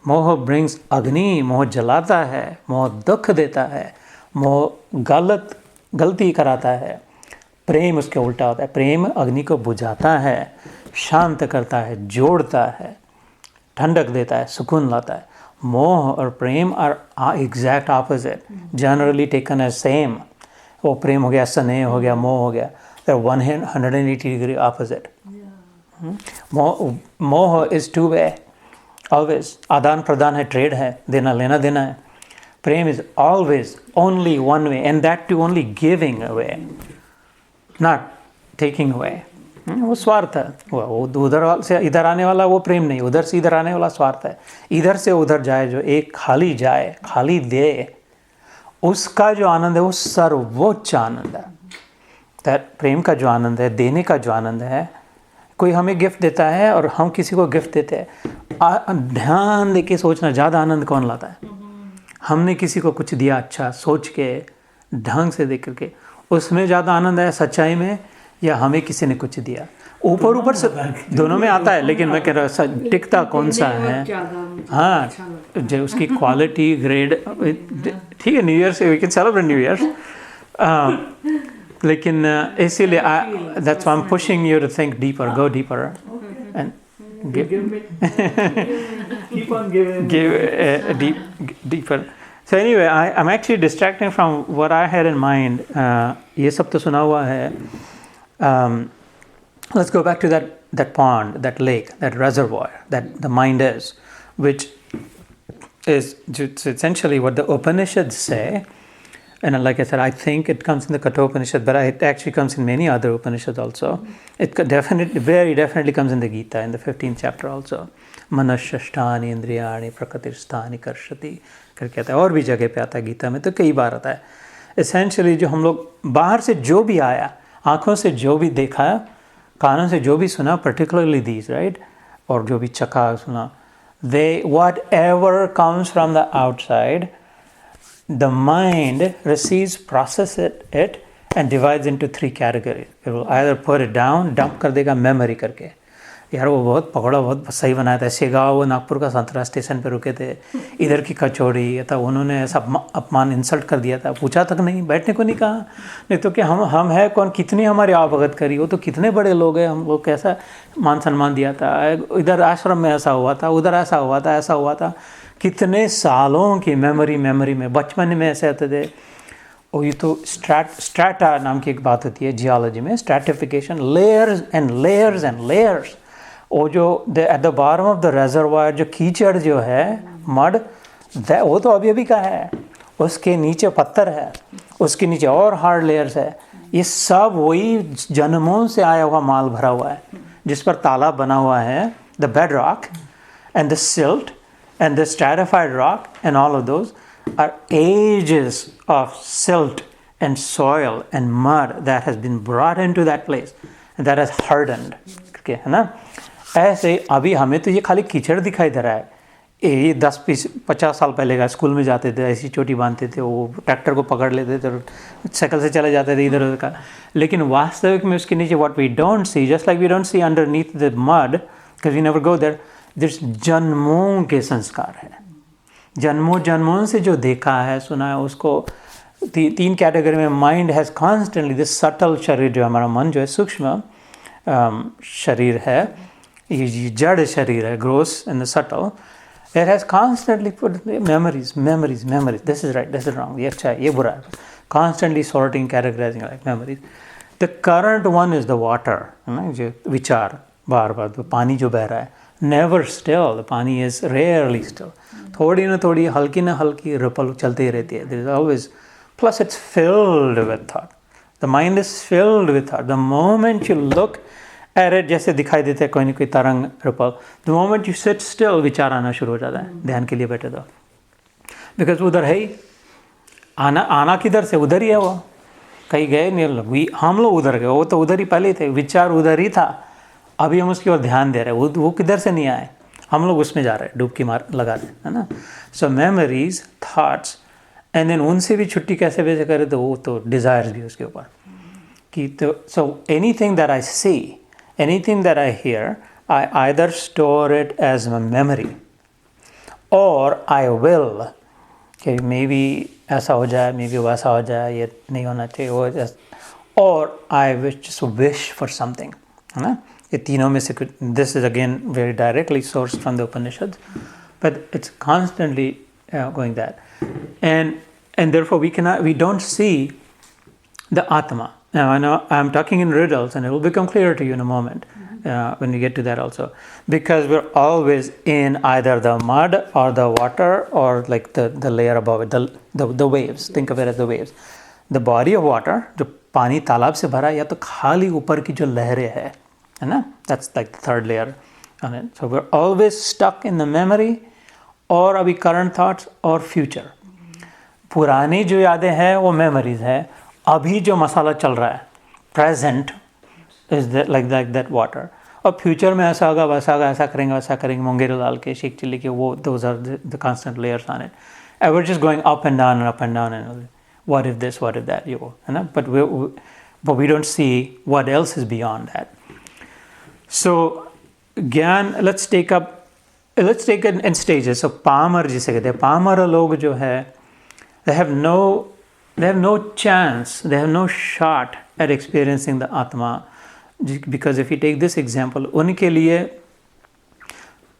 Moh brings agni, moh jalata hai, moh dukh deta hai, moh गलती कराता है. प्रेम उसके उल्टा होता है. प्रेम अग्नि को बुझाता है, शांत करता है, जोड़ता है, ठंडक देता है, सुकून लाता है. मोह और प्रेम are exact opposite, generally taken as same. वो प्रेम हो गया, स्नेह हो गया, मोह हो गया. They're 180-degree opposite. मोह is two-way, always. आदान प्रदान है, ट्रेड है, देना लेना देना है. प्रेम is always only one way, and that too only giving away, not taking away. वो स्वार्थ है. वो उधर से इधर आने वाला वो प्रेम नहीं, उधर से इधर आने वाला स्वार्थ है. इधर से उधर जाए जो एक खाली जाए, खाली दे, उसका जो आनंद है वो सर्वोच्च आनंद है. प्रेम का जो आनंद है, देने का जो आनंद है. कोई हमें गिफ्ट देता है और हम किसी को गिफ्ट देते हैं, ध्यान दे के सोचना, ज़्यादा आनंद कौन लाता है? हमने किसी को कुछ दिया अच्छा सोच के, ढंग से देख करके, उसमें ज़्यादा आनंद है सच्चाई में, या हमें किसी ने कुछ दिया? ऊपर से दोनों में आता है, लेकिन मैं कह रहा हूँ टिकता कौन सा है. हाँ, जो उसकी क्वालिटी ग्रेड, ठीक है. न्यू ईयर से we can celebrate new year, लेकिन इसीलिए that's why I am pushing you to think deeper, go deeper and Keep on giving. Give deeper. So anyway, I'm actually distracting from what I had in mind. ये सब तो सुना हुआ है. Let's go back to that pond, that lake, that reservoir, that the mind is, which is essentially what the Upanishads say. And like I said, I think it comes in the Kathopanishad, but it actually comes in many other Upanishads also. It very definitely comes in the Gita, in the 15th chapter also. Manashashtani indriyani prakatirstani karshati करके आता है. और भी जगह पे आता है गीता में, तो कई बार आता है. Essentially जो हम लोग बाहर से जो भी आया, आँखों से जो भी देखा, कानों से जो भी सुना, पर्टिकुलरली दीज, राइट, और जो भी चखा सुना, they whatever comes from the outside, the mind receives, processes it and divides into 3 categories. It will either put it down, dump कर देगा memory करके. यार वो बहुत पकौड़ा बहुत सही बनाया था, शेगांव वो नागपुर का संतरा स्टेशन पे रुके थे, इधर की कचौड़ी था, उन्होंने ऐसा अपमान इंसल्ट कर दिया था, पूछा तक नहीं, बैठने को नहीं कहा, नहीं तो क्या हम है कौन, कितनी हमारी आवभगत करी, वो तो कितने बड़े लोग हैं, हम लोग कैसा मान सम्मान दिया था, इधर आश्रम में ऐसा हुआ था, उधर ऐसा हुआ था, ऐसा हुआ था, कितने सालों की मेमोरी में बचपन में ऐसे आते थे। और ये तो स्ट्रैटा नाम की एक बात होती है जियोलॉजी में, stratification, layers and layers and layers. वो जो at the bottom of the reservoir जो कीचड़ जो है, मड, वो तो अभी अभी का है, उसके नीचे पत्थर है, उसके नीचे और हार्ड लेयर्स है, ये सब वही जन्मों से आया हुआ माल भरा हुआ है, जिस पर तालाब बना हुआ है, the bed rock and the silt and the stratified rock and all of those are ages of silt and soil and mud that has been brought into that place and that has hardened, है ना। ऐसे अभी हमें तो ये खाली कीचड़ दिखाई दे रहा है, ये 10-50 साल पहले का, स्कूल में जाते थे ऐसी चोटी बांधते थे, वो ट्रैक्टर को पकड़ लेते थे और साइकिल से चले जाते थे इधर उधर का, लेकिन वास्तविक में उसके नीचे what we don't see, just like we don't see underneath the mud because we never go there, जन्मों के संस्कार है, जन्मों से जो देखा है सुना है उसको 3 कैटेगरी में। Mind has constantly this subtle शरीर, जो हमारा मन जो है सूक्ष्म शरीर है, ये जड़ शरीर है, gross and the subtle, it has constantly put memories, this is right, this is wrong, ये अच्छा है, ये बुरा है, constantly sorting, categorising like memories. The current one is the water, है ना, जो विचार बार बार, तो पानी जो बह रहा है, never still, the पानी is rarely still, थोड़ी ना थोड़ी हल्की ना हल्की रिपल चलती रहती है, there is always, plus it's filled with thought, the mind is filled with thought, the moment you look at it, जैसे दिखाई देते कोई ना कोई तरंग ripple, the moment you sit still विचार आना शुरू हो जाता है, ध्यान के लिए बैठे तो, because उधर है ही, आना किधर से, उधर ही है वो, कहीं गए नहीं, हम लोग उधर गए, वो तो उधर ही पहले थे, विचार उधर ही था, अभी हम उसकी ओर ध्यान दे रहे हैं, वो किधर से नहीं आए, हम लोग उसमें जा रहे हैं, डुबकी मार लगा रहे हैं, है ना। सो मेमोरीज, थॉट्स, एंड देन उनसे भी छुट्टी कैसे वैसे करें, तो वो तो डिज़ायर्स भी उसके ऊपर कि, तो so anything that I see, anything that I hear, I either store it as a memory और आई विल, कि मे बी ऐसा हो जाए, मे बी वैसा हो जाए, ये नहीं होना चाहिए, वो, और आई विश फॉर समथिंग, है ना। ये तीनों में से, this is again very directly source from the Upanishad, but it's constantly going that, and therefore we don't see the atma. Now I am talking in riddles, and it will become clear to you in a moment when we get to that also, because we're always in either the mud or the water or like the layer above it, the waves. Think of it as the waves. The body of water, जो पानी तालाब से भरा, या तो खाली ऊपर की जो लहरें है ना, that's like the third layer on it. So we're always stuck in the memory और अभी current thoughts और future. पुरानी जो यादें हैं वो memories है, अभी जो मसाला चल रहा है present is like that water, और future में ऐसा होगा वैसा होगा, ऐसा करेंगे मुंगेरी लाल के, शेख चिल्ली के, वो those are the constant layers on it, and we're just going up and down and up and down, and what if this, what if that, you know, but we don't see what else is beyond that. So ज्ञान, let's take it in stages. So पामर जिसे कहते हैं, पामर लोग जो है, they have no chance, they have no shot at experiencing the Atma, because if you take this example, उनके लिए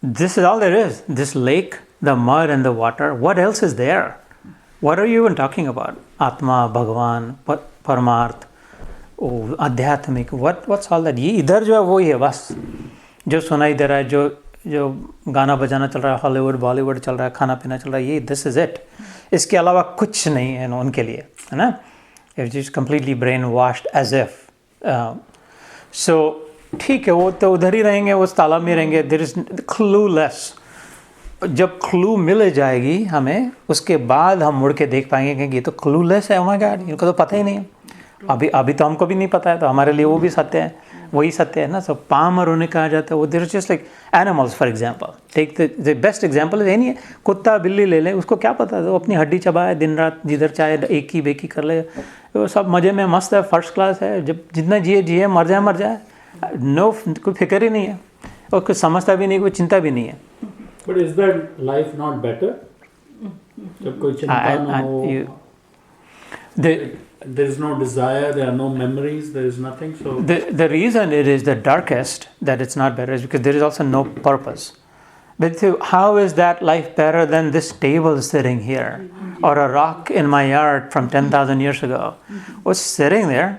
this is all there is, this lake, the mud and the water, what else is there? What are you even talking about? Atma, Bhagwan, Paramarth, आध्यात्मिक, what's all that? ये इधर जो है वो ही है बस, जो सुनाई दे रहा है, जो गाना बजाना चल रहा है, हॉलीवुड बॉलीवुड चल रहा है, खाना पीना चल रहा है, ये दिस इज इट, इसके अलावा कुछ नहीं है उनके लिए, है ना। It is completely brain washed as if. So ठीक है, वो तो उधर ही रहेंगे, उस तालाब में रहेंगे, देयर इज क्लूलेस। जब क्लू मिल जाएगी हमें, उसके बाद हम मुड़ के देख पाएंगे कि ये तो क्लूलेस है, ओह माय गॉड, इनको तो पता ही नहीं है, अभी तो हमको भी नहीं पता है, तो हमारे लिए वो भी सत्य है, वही सत्य है ना. सो पामर उन्हें कहा जाता है. वो there is just like animals for example. Take the best example है नहीं है, कुत्ता बिल्ली ले ले, उसको क्या पता है, वो अपनी हड्डी चबाए दिन रात, जिधर चाहे एक ही बेकी कर ले, वो सब मज़े में मस्त है, फर्स्ट क्लास है. जब जितना जिए मर जाए, नो कोई फिक्र ही नहीं है, और कुछ समझता भी नहीं, कोई चिंता भी नहीं है. But is that life not better? जब कोई चिंता ना हो, there is no desire, there are no memories, there is nothing. So the reason it is the darkest that it's not better is because there is also no purpose. But so how is that life better than this table sitting here, or a rock in my yard from 10,000 years ago? Was sitting there,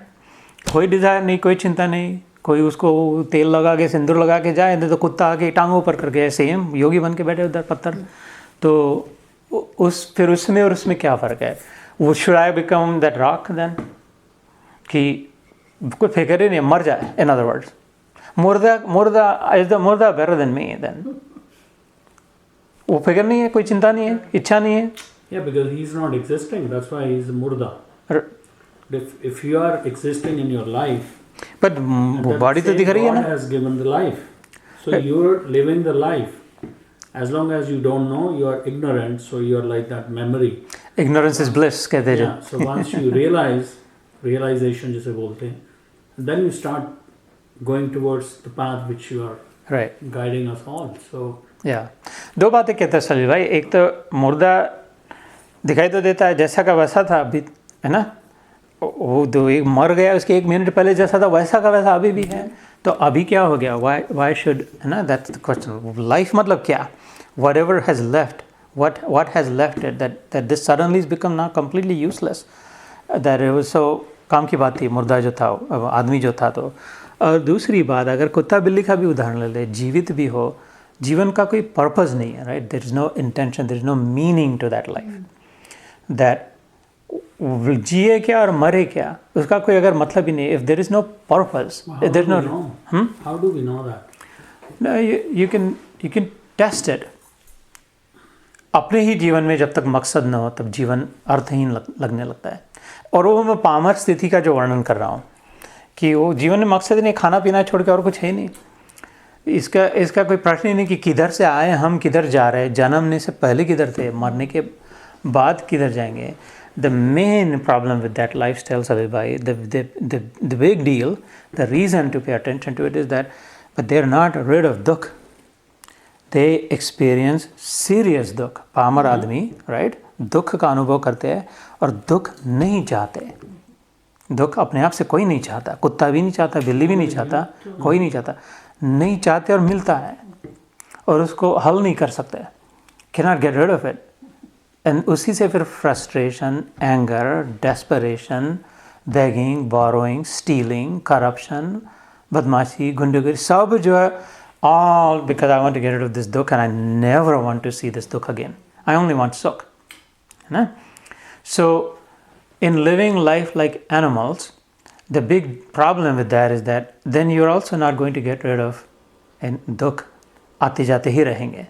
कोई desire नहीं, कोई चिंता नहीं, कोई उसको तेल लगा के सिंदूर लगा के जाए, तो कुत्ता आके टांगों ऊपर करके सेम योगी बन के बैठे उधर पत्थर. तो फिर उसमें और उसमें क्या फ़र्क है? वो should I become that rock then, कि कोई फिक्र ही नहीं, मर जाए. इन अदर वर्ड्स, मुर्दा बेटर देन मी देन. वो फिक्र नहीं है, कोई चिंता नहीं है, इच्छा नहीं है. yeah, because he is not existing, that's why he is murda. If you are existing in your life, but body तो दिख रही है ना. God has given the life, so you are living the life. As long as you don't know, you are ignorant, so you are like that memory. Ignorance is bliss कहते हैं. Yeah, so once you realization जिसे बोलते हैं, then you start going towards the path which you are right guiding us all. So yeah, दो बातें कहते हैं सलील भाई. एक तो मुर्दा दिखाई तो देता है, जैसा का वैसा था अभी, है ना. वो तो एक मर गया, उसके 1 मिनट पहले जैसा था वैसा का वैसा अभी भी है. तो अभी क्या हो गया? वाई शुड, है ना, दैट्स द क्वेश्चन. लाइफ मतलब क्या? whatever has left, what has left it, that this suddenly has become now completely useless. That it was so, काम की बात थी, मुर्दा जो था, आदमी जो था. तो और दूसरी बात, अगर कुत्ता बिल्ली का भी उदाहरण ले ले, जीवित भी हो, जीवन का कोई पर्पस नहीं है, right. There is no intention, there is no meaning to that life. That जिए क्या और मरे क्या, उसका कोई अगर मतलब ही नहीं. If there is no purpose, there is no. How do we know that? No, you can test it. अपने ही जीवन में जब तक मकसद न हो, तब जीवन अर्थहीन लगने लगता है. और वो मैं पामर स्थिति का जो वर्णन कर रहा हूँ, कि वो जीवन में मकसद ही नहीं, खाना पीना छोड़ के और कुछ है नहीं. इसका कोई प्रश्न ही नहीं कि किधर से आए हम, किधर जा रहे हैं, जन्मने से पहले किधर थे, मरने के बाद किधर जाएंगे. The main problem with that lifestyle, Salil bhai, the big deal, the reason to pay attention to it is that, but they're not rid of dukh. They experience serious dukh. पामर आदमी, right, दुख का अनुभव करते हैं और दुख नहीं चाहते. दुख अपने आप से कोई नहीं चाहता, कुत्ता भी नहीं चाहता, बिल्ली भी नहीं चाहता, कोई नहीं चाहता. नहीं चाहते और मिलता है, और उसको हल नहीं कर सकते. Cannot get rid of it. And उसी से फिर frustration, anger, desperation, begging, borrowing, stealing, corruption, बदमाशी, गुंडागर्दी, सब जो है, all because I want to get rid of this dukh and I never want to see this dukh again. I only want sukh. है ना? So in living life like animals, the big problem with that is that then you're also not going to get rid of dukh. आते जाते ही रहेंगे.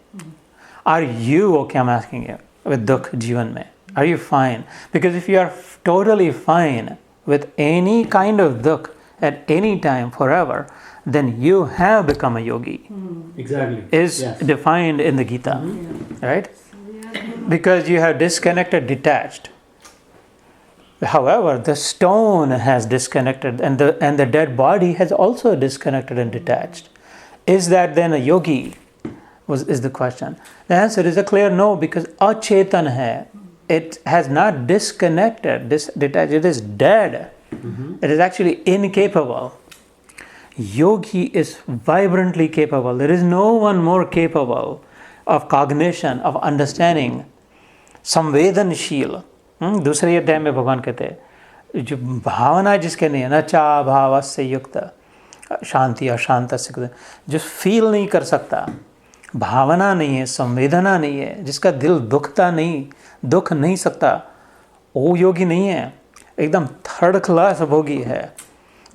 Are you okay? I'm asking you. With dukh जीवन में, are you fine? Because if you are totally fine with any kind of dukh at any time forever, then you have become a yogi. Exactly. Is defined in the Gita, right? Because you have disconnected, detached. However, the stone has disconnected, and the dead body has also disconnected and detached. Is that then a yogi? Is the question. The answer is a clear no, because achetan hai. It has not disconnected, detached. It is dead. It is actually incapable. Yogi is vibrantly capable. There is no one more capable of cognition, of understanding. संवेदनशील. दूसरे अध्याय में भगवान कहते हैं, जो भावना जिसके नहीं है, न चा भाव से युक्त शांति अशांत से, जो फील नहीं कर सकता, भावना नहीं है, संवेदना नहीं है, जिसका दिल दुख नहीं सकता, वो योगी नहीं है. एकदम थर्ड क्लास भोगी है,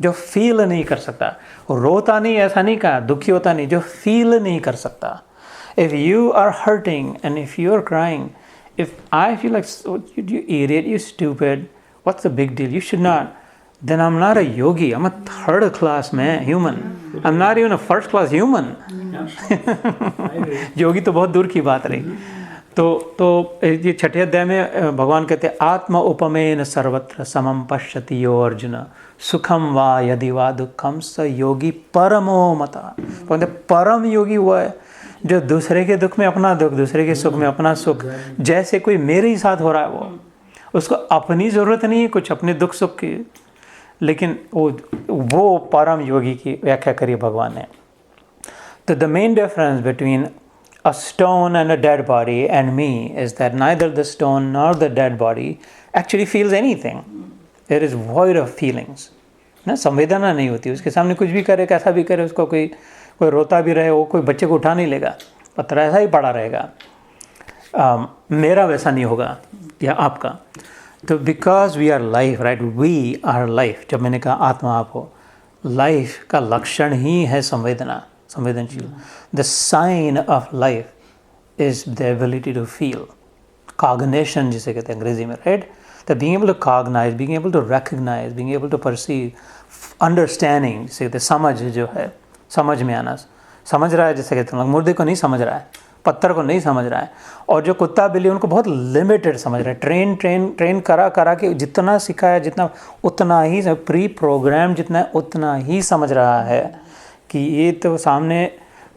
जो फील नहीं कर सकता. रोता नहीं, ऐसा नहीं कहा, दुखी होता नहीं, जो फील नहीं कर सकता. If you are hurting and if you are crying, if I feel like, oh, you idiot, you stupid, what's the big deal? You should not. then I'm not a yogi. I'm a third class man, human. I'm not even a first class human. योगी तो बहुत दूर की बात रही। तो ये छठे अध्याय में भगवान कहते हैं आत्मा उपमेन सर्वत्र समम पश्यति यो अर्जुन सुखम वा यदि वा दुखम स योगी परमो मता। परम योगी वो है जो दूसरे के दुख में अपना दुख, दूसरे के सुख में अपना सुख, जैसे कोई मेरे ही साथ हो रहा है वो, उसको अपनी ज़रूरत नहीं है कुछ अपने दुख सुख की, लेकिन वो परम योगी की व्याख्या करी भगवान ने। तो the main difference between a stone and a dead body and me is that neither the stone nor the dead body actually feels anything. It is void of feelings. ना संवेदना नहीं होती, उसके सामने कुछ भी करे, कैसा भी करे, उसको कोई रोता भी रहे, वो कोई बच्चे को उठा नहीं लेगा, पत्थर ऐसा ही पड़ा रहेगा। मेरा वैसा नहीं होगा या आपका। तो because we are life, right, we are life. जब मैंने कहा आत्मा आप हो, लाइफ का लक्षण ही है संवेदना, संवेदनशील। The sign of life is the ability to feel, cognition जिसे कहते हैं अंग्रेजी में, right. The being able to cognise, being able to recognise, being able to perceive, understanding जिसे कहते हैं, समझ जो है, समझ में आना। समझ रहा है जिसे कहते हैं, मुर्दे को नहीं समझ रहा है, पत्थर को नहीं समझ रहा है, और जो कुत्ता बिल्ली उनको बहुत लिमिटेड समझ रहा है। ट्रेन करा के जितना सिखाया, जितना उतना ही, प्री प्रोग्राम जितना उतना ही समझ रहा है कि ये तो सामने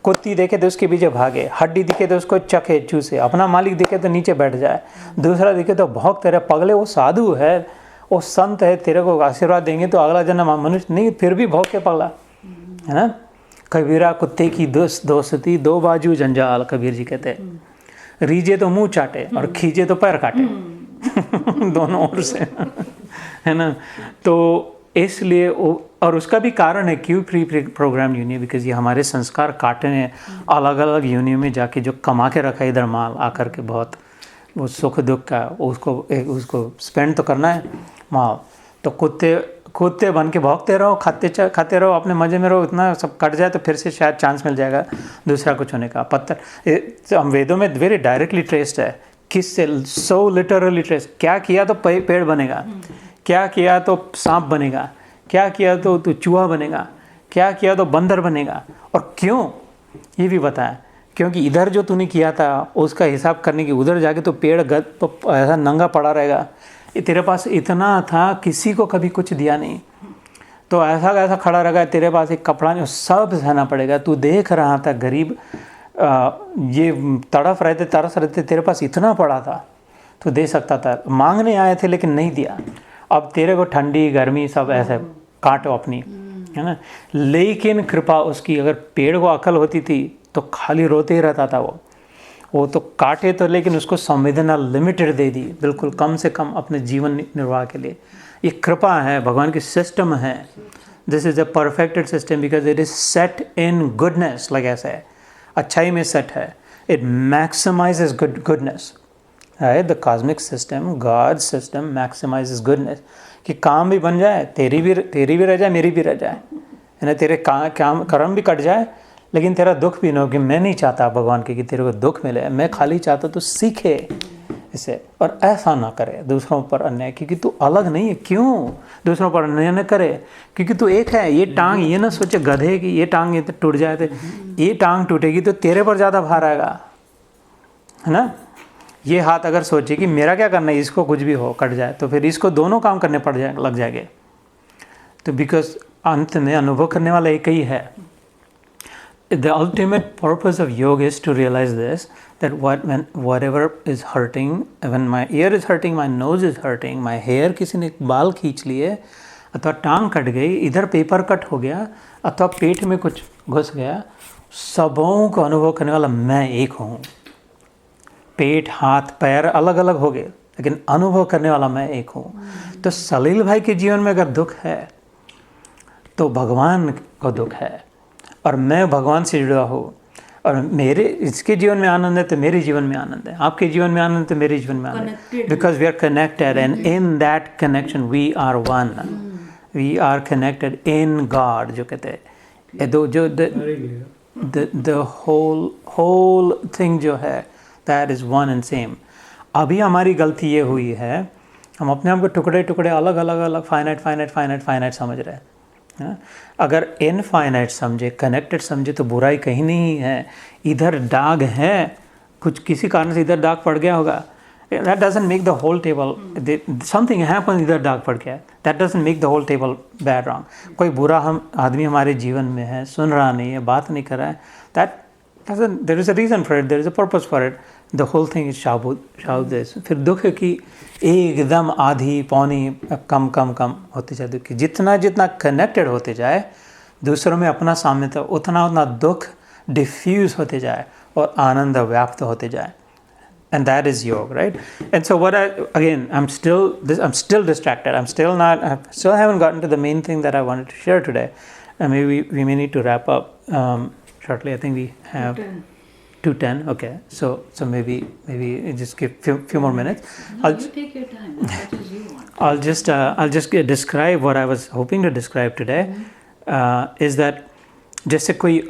कुत्ती देखे तो उसके पीछे भागे, हड्डी दिखे तो उसको चखे चूसे, अपना मालिक दिखे तो नीचे बैठ जाए, दूसरा दिखे तो भौंकते रहे, पगले वो साधु है, वो संत है, तेरे को आशीर्वाद देंगे तो अगला जन्म मनुष्य नहीं, फिर भी भौंक के पगला, है ना। कबीरा कुत्ते की दोस्ती दो बाजू जंजाल, कबीर जी कहते हैं, रीजे तो मुंह चाटे और खींचे तो पैर काटे दोनों ओर से, है ना। तो इसलिए और उसका भी कारण है क्यों प्री प्रोग्राम यूनियन, बिकॉज ये हमारे संस्कार काटने अलग अलग यूनियन में जाके जो कमा के रखा है इधर माल आकर के, बहुत वो सुख दुख का उसको स्पेंड तो करना है माल। तो कुत्ते बन के भौंकते रहो, खाते रहो, अपने मज़े में रहो, इतना सब कट जाए तो फिर से शायद चांस मिल जाएगा दूसरा कुछ होने का। पत्थर हम वेदों में वेरी डायरेक्टली ट्रेस्ड है, किससे, सो लिटरली ट्रेस्ड। क्या किया तो पेड़ बनेगा, क्या किया तो सांप बनेगा, क्या किया तो चूहा बनेगा, क्या किया तो बंदर बनेगा, और क्यों ये भी बताया, क्योंकि इधर जो तूने किया था उसका हिसाब करने की, उधर जाके तो पेड़ ऐसा नंगा पड़ा रहेगा, तेरे पास इतना था, किसी को कभी कुछ दिया नहीं, तो ऐसा खड़ा रहेगा, तेरे पास एक कपड़ा नहीं, सब सहना पड़ेगा। तू देख रहा था गरीब ये तड़फ रहे थे, तरस रहे थे, तेरे पास इतना पड़ा था, तू दे सकता था, मांगने आए थे लेकिन नहीं दिया। अब तेरे को ठंडी गर्मी सब ऐसे काटो अपनी, है ना। लेकिन कृपा उसकी, अगर पेड़ को अकल होती थी तो खाली रोते ही रहता था वो तो काटे तो, लेकिन उसको संवेदना लिमिटेड दे दी, बिल्कुल कम से कम अपने जीवन निर्वाह के लिए। ये कृपा है, भगवान की सिस्टम है। This is a perfected system because it is set in goodness, like ऐसा है, अच्छाई में सेट है। It maximises goodness, right. The cosmic system, God system maximises goodness, कि काम भी बन जाए, तेरी भी रह जाए, मेरी भी रह जाए, है ना। तेरे काम कर्म भी कट जाए, लेकिन तेरा दुख भी ना हो, कि मैं नहीं चाहता भगवान के कि तेरे को दुख मिले, मैं खाली चाहता तू सीखे इसे, और ऐसा ना करे दूसरों पर अन्याय, क्योंकि तू अलग नहीं है। क्यों दूसरों पर अन्याय न करे? क्योंकि तू एक है। ये टांग, ये ना सोचे गधे की ये टांग ये टूट जाए तो ये टांग टूटेगी तो तेरे पर ज़्यादा भार आएगा, है ना। ये हाथ अगर सोचे कि मेरा क्या करना है, इसको कुछ भी हो कट जाए, तो फिर इसको दोनों काम करने लग जाएंगे। तो बिकॉज अंत में अनुभव करने वाला एक ही है। The ultimate purpose of yoga is to realize this, that whatever is hurting, when my ear is hurting, my nose is hurting, my hair, किसी ने बाल खींच लिए, अथवा टांग कट गई, इधर पेपर कट हो गया, अथवा पेट में कुछ घुस गया, सबों को अनुभव करने वाला मैं एक हूँ। पेट, हाथ, पैर अलग अलग हो गए, लेकिन अनुभव करने वाला मैं एक हूँ। तो सलील भाई के जीवन में अगर दुख है तो भगवान को दुख है, और मैं भगवान से जुड़ा हूँ, और मेरे इसके जीवन में आनंद है तो मेरे जीवन में आनंद है, आपके जीवन में आनंद है तो मेरे जीवन में आनंद है, because we are connected, and in that connection we are one, we are connected in God. जो कहते हैं जो द होल थिंग जो है that is one and same. अभी हमारी गलती ये हुई है, हम अपने आप को टुकड़े टुकड़े अलग अलग अलग फाइनाइट फाइनाइट फाइनाइट फाइनाइट समझ रहे हैं। अगर इनफाइनाइट समझे, कनेक्टेड समझे तो बुराई कहीं नहीं है। इधर दाग है, कुछ किसी कारण से इधर दाग पड़ गया होगा, that doesn't make the whole table, something happens इधर दाग पड़ गया, that doesn't make the whole table bad wrong। कोई बुरा हम आदमी हमारे जीवन में है, सुन रहा नहीं है, बात नहीं कर रहा है, that doesn't, there is a reason for it, there is a purpose for it, the whole thing is this। फिर दुख की एकदम आधी पौनी कम कम कम होती जाए दुख की, जितना जितना कनेक्टेड होते जाए दूसरों में अपना साम्यता, उतना उतना दुख डिफ्यूज होते जाए और आनंद व्याप्त होते जाए। And that is yoga, right? And so what I'm still distracted. I still haven't gotten to the main thing that I wanted to share today. And maybe we may need to wrap up shortly. I think we have 2:10. Okay. So maybe just give few more minutes. No, you take your time as much as you want. I'll just describe what I was hoping to describe today. Is that जैसे कोई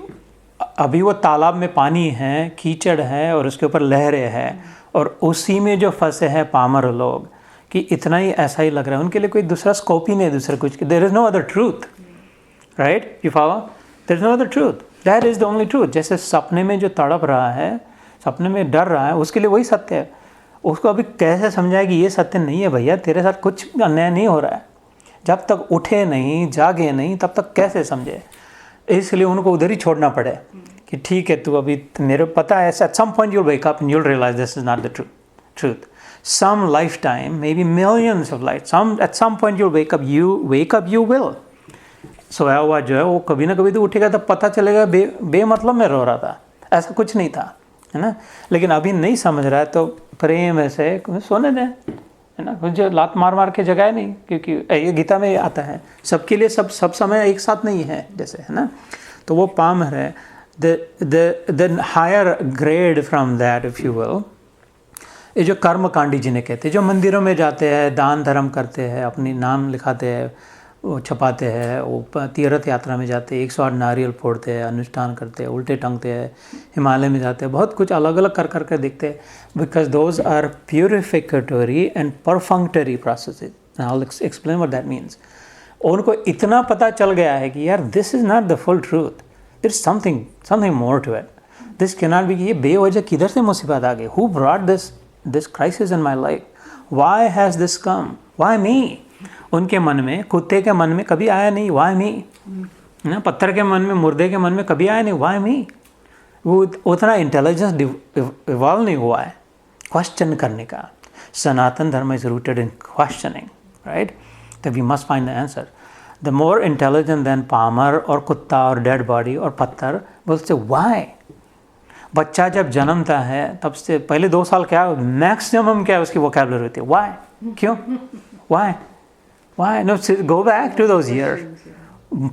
अभी वो तालाब में पानी है, कीचड़ है और उसके ऊपर लहरें हैं और उसी में जो फंसे हैं पामर लोग कि इतना ही ऐसा ही लग रहा है, उनके लिए कोई दूसरा स्कोप ही नहीं, दूसरा कुछ, there is no other truth, right? You follow? There is no other truth, that is the only truth. जैसे सपने में जो तड़प रहा है, सपने में डर रहा है, उसके लिए वही सत्य है। उसको अभी कैसे समझाए कि ये सत्य नहीं है भैया, तेरे साथ कुछ अन्याय नहीं हो रहा है। जब तक उठे नहीं, जागे नहीं, तब तक कैसे समझे? इसलिए उनको उधर ही छोड़ना पड़े कि ठीक है, तू अभी मेरे पता है, at some point you'll wake up and you'll realise this is not the truth. Some lifetime, maybe millions of life, at some point you'll wake up, you will. सोया हुआ जो है वो कभी ना कभी तो उठेगा, तब पता चलेगा बेमतलब में रो रहा था, ऐसा कुछ नहीं था, है ना? लेकिन अभी नहीं समझ रहा है तो प्रेम ऐसे सोने दें, है ना? कुछ लात मार मार के जगाए नहीं, क्योंकि ये गीता में आता है सबके लिए सब समय एक साथ नहीं है, जैसे, है ना? तो वो पामर है। The higher grade from that, if you will, ये जो कर्मकांडी जिन्हें कहते हैं, जो मंदिरों में जाते हैं, दान धर्म करते हैं, अपनी नाम लिखाते हैं, वो छपाते हैं, वो तीर्थ यात्रा में जाते हैं, 108 नारियल फोड़ते हैं, अनुष्ठान करते हैं, उल्टे टंगते हैं, हिमालय में जाते हैं, बहुत कुछ अलग अलग कर कर देखते हैं, because those are purificatory and perfunctory processes. I will explain what that means. उनको इतना पता चल गया है कि यार this is not the full truth, there is something more to it, this can not be. ये बेवजह किधर से मुसीबत आ गई? Who brought this crisis in my life? Why has this come? Why me? उनके मन में, कुत्ते के मन में कभी आया नहीं व्हाई मी, ना? पत्थर के मन में, मुर्दे के मन में कभी आया नहीं व्हाई मी। वो उतना इंटेलिजेंस इवॉल्व नहीं हुआ है क्वेश्चन करने का। Sanatan Dharma is rooted in questioning, right? तो we must find the answer. The more intelligent then पामर और कुत्ता और डेड बॉडी और पत्थर बोलते व्हाई। बच्चा जब जन्मता है तब से पहले 2 साल क्या मैक्सिमम क्या उसकी वोकैबुलरी होती है, व्हाई, क्यों, why, no, go back to those years.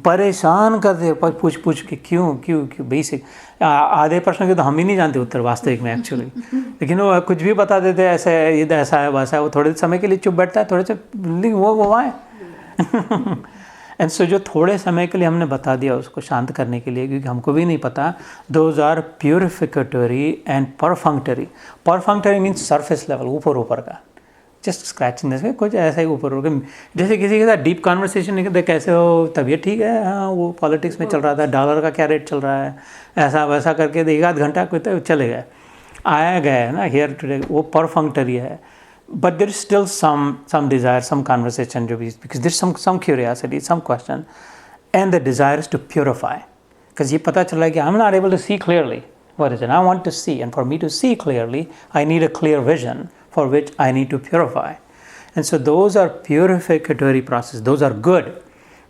परेशान करते पूछ के क्यों बेसिक आधे प्रश्न के तो हम ही नहीं जानते उत्तर वास्तविक में एक्चुअली, लेकिन वो कुछ भी बता देते हैं, ऐसे ये ऐसा है वैसा है। वो थोड़े समय के लिए चुप बैठता है, थोड़े से वो है एंड सो जो थोड़े समय के लिए हमने बता दिया उसको शांत करने के लिए, क्योंकि हमको भी नहीं पता। Those are purificatory and perfunctory. Perfunctory means surface level, ऊपर का, जस्ट स्क्रैचिंग जैसे कुछ ऐसा ही ऊपर, जैसे किसी के साथ डीप कॉन्वर्सेशन नहीं करते, कैसे हो, तबीयत ठीक है, हाँ वो पॉलिटिक्स में चल रहा था, डॉलर का क्या रेट चल रहा है, ऐसा वैसा करके 1 आध घंटा कोई तो चले गए, आया गया है ना, हियर टुडे, वो परफंक्टरी है। But there is still some desire, some conversation जो भी, because there some curiosity, some question, and the desire is to purify, because ये पता चला है कि I am not able to see clearly what is it I want to see, and for me to see clearly I need a clear vision for which I need to purify, and so those are purificatory process, those are good।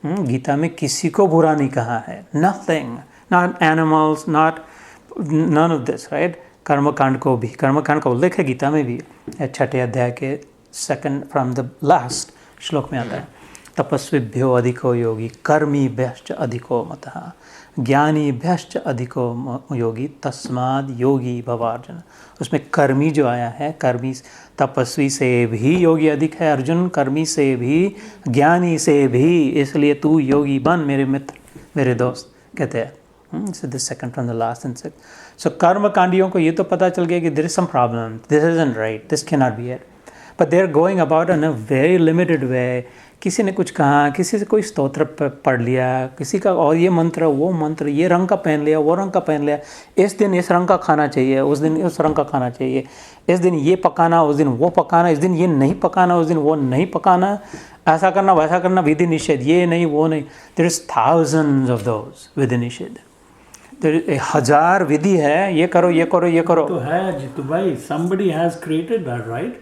Gita में किसी को बुरा नहीं कहा है, nothing, not animals, not none of this, right? कर्मकांड को भी, कर्मकांड का उल्लेख है गीता में भी, 6ठे अध्याय के 2nd from the last श्लोक में आता है, तपस्विभ्यो अधिको योगी कर्मीभ्यश्च अधिको मतः ज्ञानीभ्यश्च अधिको योगी तस्माद् योगी भवार्जुन। उसमें कर्मी जो आया है, कर्मी तपस्वी से भी योगी अधिक है अर्जुन, कर्मी से भी, ज्ञानी से भी, इसलिए तू योगी बन मेरे मित्र, मेरे दोस्त, कहते हैं। So this 2nd from the last and 6th। So कर्मकांडियों को ये तो पता चल गया कि there is some problem, this isn't right, this can not be it. But they are going about in a very limited way. किसी ने कुछ कहा, किसी से कोई स्तोत्र पढ़ लिया, किसी का और ये मंत्र वो मंत्र, ये रंग का पहन लिया वो रंग का पहन लिया, इस दिन इस रंग का खाना चाहिए, उस दिन उस रंग का खाना चाहिए, इस दिन ये पकाना उस दिन वो पकाना, इस दिन ये नहीं पकाना उस दिन वो नहीं पकाना, ऐसा करना वैसा करना, विधि निषेध, ये नहीं वो नहीं। There is thousands of those विधि निषेध। 1000 विधि है, ये करो ये करो ये करो। तो है जितू भाई, somebody has created that, right?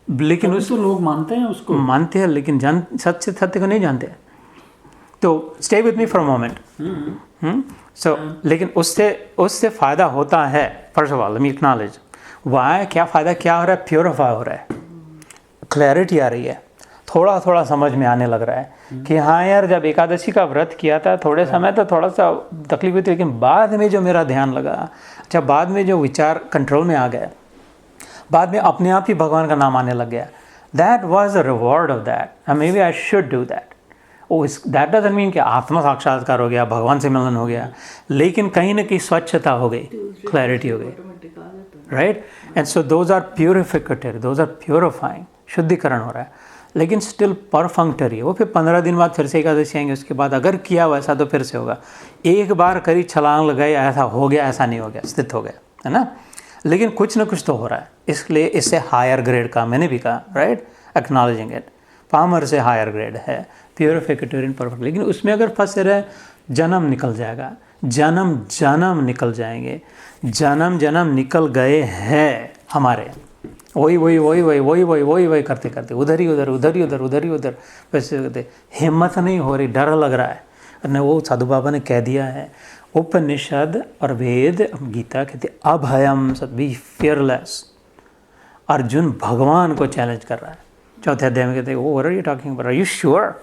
लेकिन उस तो लोग मानते हैं उसको, मानते हैं लेकिन सत्य को नहीं जानते। तो stay with me for a moment. So लेकिन उससे फ़ायदा होता है। First of all let me acknowledge why, क्या फ़ायदा क्या हो रहा है, प्योरीफाई हो रहा है, क्लैरिटी आ रही है, थोड़ा थोड़ा समझ में आने लग रहा है कि हाँ यार, जब एकादशी का व्रत किया था थोड़े समय तो थोड़ा सा तकलीफ हुई थी, लेकिन बाद में जो मेरा ध्यान लगा, अच्छा बाद में जो विचार कंट्रोल में आ गए, बाद में अपने आप ही भगवान का नाम आने लग गया, that was the reward of that, and maybe I should do that. That doesn't mean कि आत्मा साक्षात्कार हो गया, भगवान से मिलन हो गया, लेकिन कहीं ना कहीं स्वच्छता हो गई, क्लैरिटी हो गई, right. And so those are purificatory, those are purifying, शुद्धिकरण हो रहा है, लेकिन स्टिल परफंक्टरी है वो। फिर 15 दिन बाद फिर से एकादशी आएंगे, उसके बाद अगर किया वैसा तो फिर से होगा। एक बार करी छलांग लगाई, ऐसा हो गया ऐसा नहीं हो गया, स्थित हो गया, है ना। लेकिन कुछ ना कुछ तो हो रहा है, इसलिए इससे हायर ग्रेड का मैंने भी कहा, राइट, एक्नॉलेजिंग इट, पामर से हायर ग्रेड है, प्योरिफिकेटरी एंड परफेक्ट। लेकिन उसमें अगर फंसे रहे, जन्म निकल जाएगा, जन्म जन्म निकल जाएंगे, जन्म जन्म निकल गए हैं हमारे, वही वही वही वही वही वही वही वही करते करते उधर ही उधर उधर ही उधर उधर ही उधर वैसे करते, हिम्मत नहीं हो रही, डर लग रहा है। और वो साधु बाबा ने कह दिया है, उपनिषद और वेद, गीता कहते अभयम सद, बी फियरलेस। अर्जुन भगवान को चैलेंज कर रहा है, चौथे अध्याय में कहते what are you talking about, are you sure,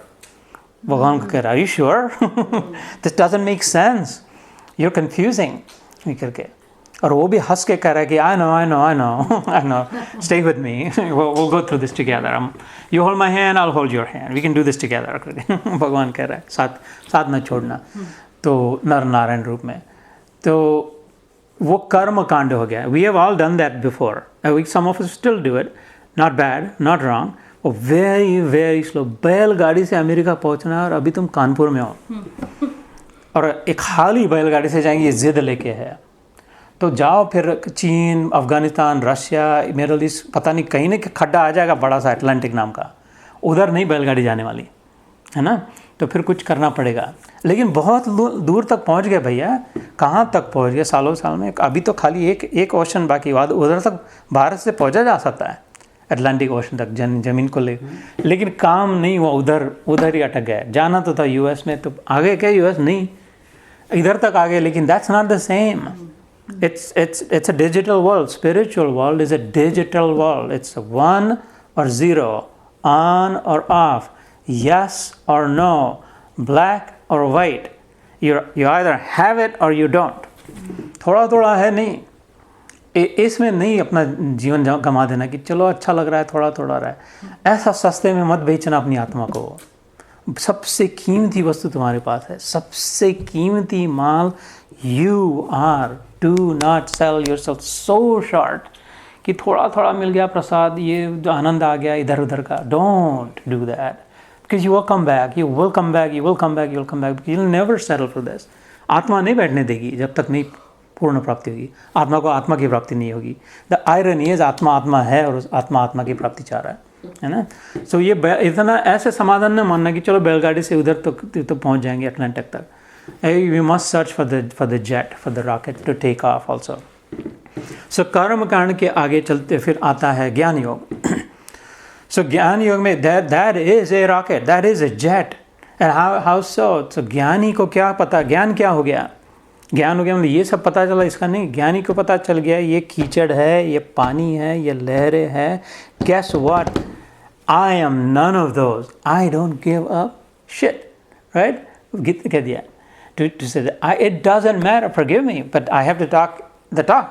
भगवान को कह रहा है, are you sure, this doesn't make sense, you are confusing करके। और वो भी हंस के कह रहा है कि I know I know I know I know, stay with me, we'll go through this together, you hold my hand, I'll hold your hand, we can do this together। भगवान कह रहा है साथ न छोड़ना, तो नर नारायण रूप में। तो वो कर्म कांड हो गया, we have all done that before, some of us still do it, not bad not wrong. वो वेरी वेरी स्लो, बैलगाड़ी से अमेरिका पहुंचना है और अभी तुम कानपुर में हो, और एक खाली बैलगाड़ी से जाएंगे, ये जिद लेके है, तो जाओ फिर चीन, अफगानिस्तान, रशिया, मिडल ईस्ट, पता नहीं कहीं ना खड्डा आ जाएगा बड़ा सा अटलांटिक नाम का, उधर नहीं बैलगाड़ी जाने वाली, है ना। तो फिर कुछ करना पड़ेगा। लेकिन बहुत दूर तक पहुंच गए भैया, कहाँ तक पहुंच गए, सालों साल में। अभी तो खाली एक ओशन बाकी, बाद उधर तक भारत से पहुंचा जा सकता है, अटलांटिक ओशन तक ज़मीन को ले, लेकिन काम नहीं हुआ, उधर ही अटक गया। जाना तो था यूएस में, तो आगे क्या यूएस नहीं, इधर तक आ गए, लेकिन that's not the same. It's a digital world. Spiritual world is a digital world. It's a 1 or 0, on or off, yes or no, black or white. You either have it or you don't. थोड़ा थोड़ा है नहीं, इसमें नहीं अपना जीवन गंवा देना कि चलो अच्छा लग रहा है, थोड़ा थोड़ा रहा है। ऐसा सस्ते में मत बेचना अपनी आत्मा को। सबसे कीमती वस्तु तुम्हारे पास है, सबसे कीमती माल you are. Do not sell yourself so short कि थोड़ा थोड़ा मिल गया प्रसाद, ये जो आनंद आ गया इधर उधर का। Don't do that, because you will come back, you will come back, you will come back, you will come back, you will never settle for this. आत्मा नहीं बैठने देगी जब तक नहीं पूर्ण प्राप्ति होगी, आत्मा को आत्मा की प्राप्ति नहीं होगी। द आयरनी इज आत्मा आत्मा है और उस आत्मा की प्राप्ति चाह रहा है ना। सो ये इतना ऐसे समाधान न मानना कि चलो बैलगाड़ी से उधर तो पहुंच जाएंगे अटलांटिक तक। We must search for the jet, for the rocket to take off also. So कर्म कांड के आगे चलते फिर आता है ज्ञान योग। So ज्ञान योग में that is a rocket, that is a jet. And how so? So ज्ञानी को क्या पता, ज्ञान क्या हो गया? ज्ञान हो गया मतलब ये सब पता चला, इसका नहीं। ज्ञानी को पता चल गया ये कीचड़ है, ये पानी है, ये लहरें है। Guess what? I am none of those. I don't give a shit. Right? Gita कह दिया to say that it doesn't matter, forgive me, but I have to talk the talk,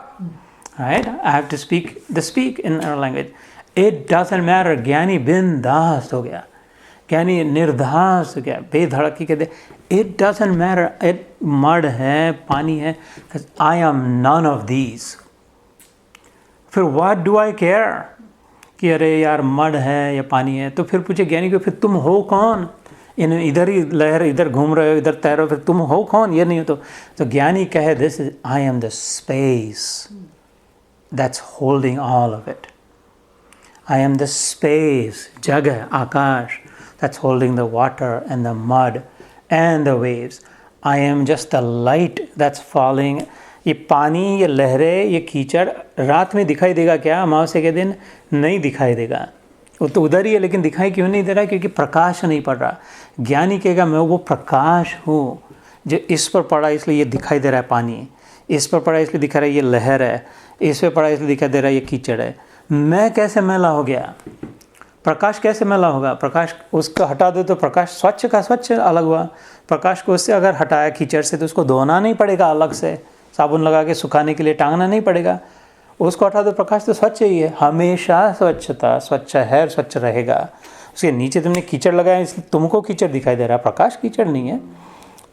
right? I have to speak the speak in our language. It doesn't matter. ज्ञानी बिंदास हो गया, ज्ञानी निर्धास हो गया, बेधड़की कहते it doesn't matter, it mud है, पानी है, because I am none of these. फिर what do I care? कि अरे यार मड है या पानी है, तो फिर पूछे ज्ञानी को फिर तुम हो कौन, इन इधर ही लहर, इधर घूम रहे हो, इधर तैरो, फिर तुम हो कौन, ये नहीं हो तो ज्ञानी कहे this is I am the space that's holding all of it. I am the space, जगह, आकाश, that's holding the water and the mud and the waves. I am just the light that's falling. ये पानी, ये लहरें, ये कीचड़ रात में दिखाई देगा क्या? अमावस्या के दिन नहीं दिखाई देगा. वो तो उधर ही है, लेकिन दिखाई क्यों नहीं दे रहा? क्योंकि प्रकाश नहीं पड़ रहा. ज्ञानी कहेगा मैं वो प्रकाश हूँ जो इस पर पड़ा इसलिए ये दिखाई दे रहा है पानी, इस पर पड़ा इसलिए दिखा रहा है ये लहर है, इस पर पड़ा इसलिए दिखाई दे रहा है ये कीचड़ है. मैं कैसे मैला हो गया? प्रकाश कैसे मैला होगा? प्रकाश उसको हटा दो तो प्रकाश स्वच्छ का स्वच्छ अलग हुआ. प्रकाश को उससे अगर हटाया कीचड़ से तो उसको धोना नहीं पड़ेगा, अलग से साबुन लगा के सुखाने के लिए टांगना नहीं पड़ेगा. उसको हटा दो, प्रकाश तो स्वच्छ ही है, हमेशा स्वच्छता, स्वच्छ है, स्वच्छ रहेगा. उसके नीचे तुमने कीचड़ लगाया इसलिए तुमको कीचड़ दिखाई दे रहा है, प्रकाश कीचड़ नहीं है,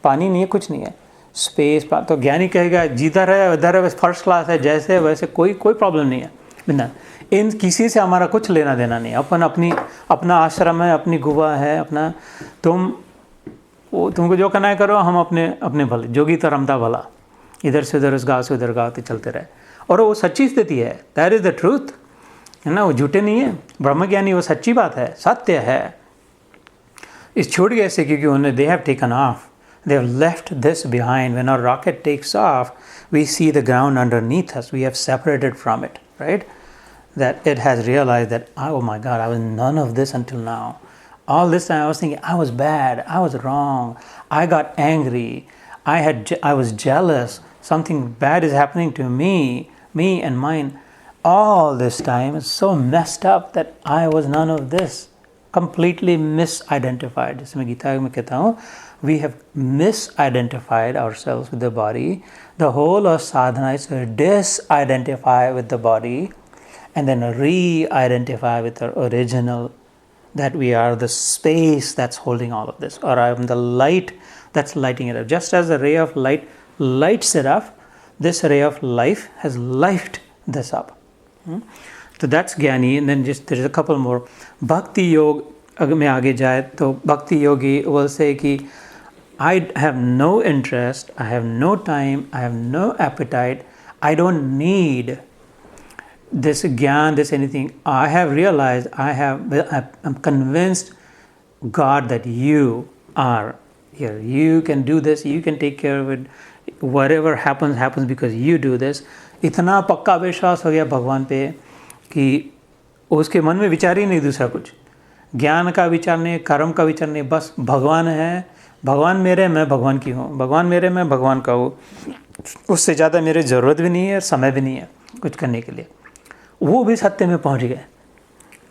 पानी नहीं है, कुछ नहीं है, स्पेस. तो ज्ञानी कहेगा जिधर है उधर है, फर्स्ट क्लास है, जैसे वैसे, कोई प्रॉब्लम नहीं है. बिना इन किसी से हमारा कुछ लेना देना नहीं है. अपना आश्रम है, अपनी गुफा है, अपना तुमको जो करना है करो, हम अपने भले. जोगी तो रमता भला, इधर से उधर, उस गाँव से उधर गाँव, तो चलते रहे. और वो सच्ची स्थिति है, दैट इज़ द ट्रूथ, है ना, वो झूठे नहीं है. ब्रह्मज्ञानी वो सच्ची बात है, सत्य है. इस छूट गए से क्योंकि उन्हें they have taken off, they have left this behind. When our rocket takes off we see the ground underneath us, we have separated from it, right. That it has realized that, oh my God, I was none of this until now. All this time I was thinking I was bad, I was wrong, I got angry, I was jealous, something bad is happening to me and mine. All this time is so messed up that I was none of this. Completely misidentified. जैसे मैं गीतायोग में कहता हूँ, we have misidentified ourselves with the body. The whole of sadhana is to disidentify with the body and then re-identify with our original, that we are the space that's holding all of this, or I am the light that's lighting it up. Just as the ray of light lights it up, this ray of life has lighted this up. So that's Jnani. And then just there is a couple more. Bhakti Yoga, अगर मैं आगे जाए तो Bhakti Yogi will say कि I have no interest, I have no time, I have no appetite, I don't need this gyan, this anything. I have realized, I'm convinced, God, that you are here. You can do this, you can take care of it. Whatever happens, happens because you do this. इतना पक्का विश्वास हो गया भगवान पे कि उसके मन में विचार ही नहीं दूसरा कुछ. ज्ञान का विचार नहीं, कर्म का विचार नहीं, बस भगवान है, भगवान मेरे, मैं भगवान की हूँ, भगवान मेरे, मैं भगवान का हूँ. उससे ज़्यादा मेरी ज़रूरत भी नहीं है, समय भी नहीं है कुछ करने के लिए. वो भी सत्य में पहुंच गए.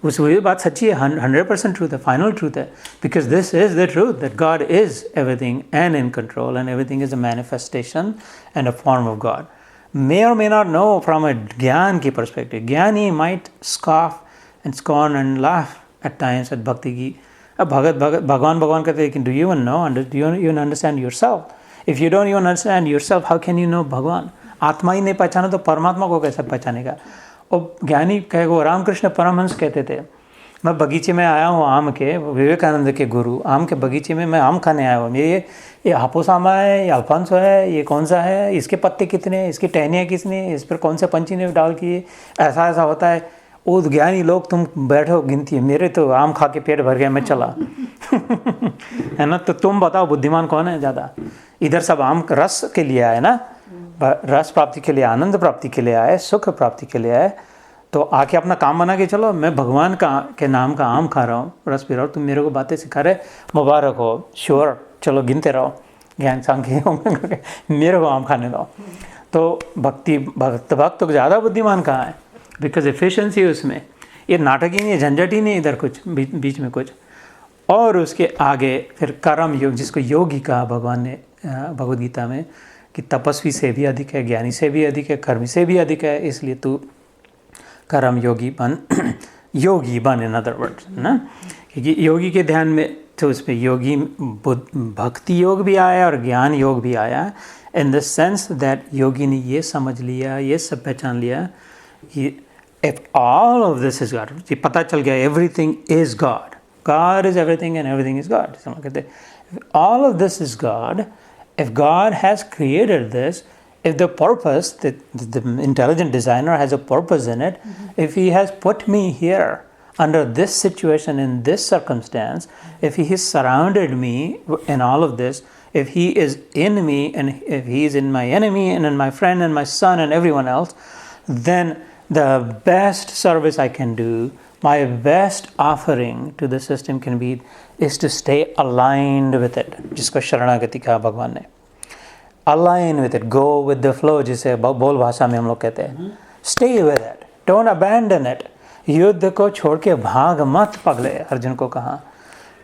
उस वही बात सच्ची है, 100% ट्रूथ है, फाइनल ट्रूथ है. Because this is the truth that God is everything and in control, and everything is a manifestation and a form of God. May or may not know from a ज्ञान की परस्पेक्टिव. ज्ञानी might scoff and scorn and laugh at times at भक्ति की. अब भगवान कहते हैं, do you know, do you even understand yourself? If you don't even understand your self, how can you know भगवान? आत्मा ही नहीं पहचाना तो परमात्मा को कैसे पहचानेगा? और ज्ञानी कहे वो रामकृष्ण परमहंस कहते थे, मैं बगीचे में आया हूँ आम के, विवेकानंद के गुरु, आम के बगीचे में मैं आम खाने आया हूँ. ये हापुस आम है, ये अल्फांसो है, ये कौन सा है, इसके पत्ते कितने हैं, इसकी टहनियाँ कितनी है, इस पर कौन से पंछी ने डाल की, ऐसा ऐसा होता है. वो ज्ञानी लोग तुम बैठो गिनती है, मेरे तो आम खा के पेट भर गया, मैं चला. है ना. तो तुम बताओ बुद्धिमान कौन है ज़्यादा? इधर सब आम रस के लिए आए ना, रस प्राप्ति के लिए, आनंद प्राप्ति के लिए आए, सुख प्राप्ति के लिए आए. तो आके अपना काम बना के चलो, मैं भगवान के नाम का आम खा रहा हूँ, रस पी रहा हूँ, तुम मेरे को बातें सिखा रहे, मुबारक हो, श्योर, चलो गिनते रहो, ज्ञान सांख्य मेरे को आम खाने दो. तो भक्त तो ज़्यादा बुद्धिमान कहाँ है? बिकॉज एफिशिएंसी उसमें, ये नाटक ही नहीं है, झंझट ही नहीं, इधर कुछ बीच में कुछ. और उसके आगे फिर कर्म योग, जिसको योगी कहा भगवान ने भगवद गीता में, कि तपस्वी से भी अधिक है, ज्ञानी से भी अधिक है, कर्मी से भी अधिक है, इसलिए तू कर्म योगी बन. योगी बन इन अदर वर्ड्स ना, क्योंकि योगी के ध्यान में तो उसमें योगी भक्ति योग भी आया और ज्ञान योग भी आया. इन द सेंस दैट योगी ने ये समझ लिया, ये सब पहचान लिया कि if all of this is God, ये पता चल गया everything is God. God is everything and everything is God. If all of this is God, if God has created this, if the purpose, the intelligent designer has a purpose in it, if he has put me here under this situation, in this circumstance, if he has surrounded me in all of this, if he is in me and if he is in my enemy and in my friend and my son and everyone else, then the best service I can do, my best offering to the system can be, is to stay aligned with it. जिसको शरणागति कहा भगवान ने. Align with it, go with the flow, जिसे बोल भाषा में हम लोग कहते हैं. Stay with it, don't abandon it. युद्ध को छोड़ के भाग मत पगले, अर्जुन को कहा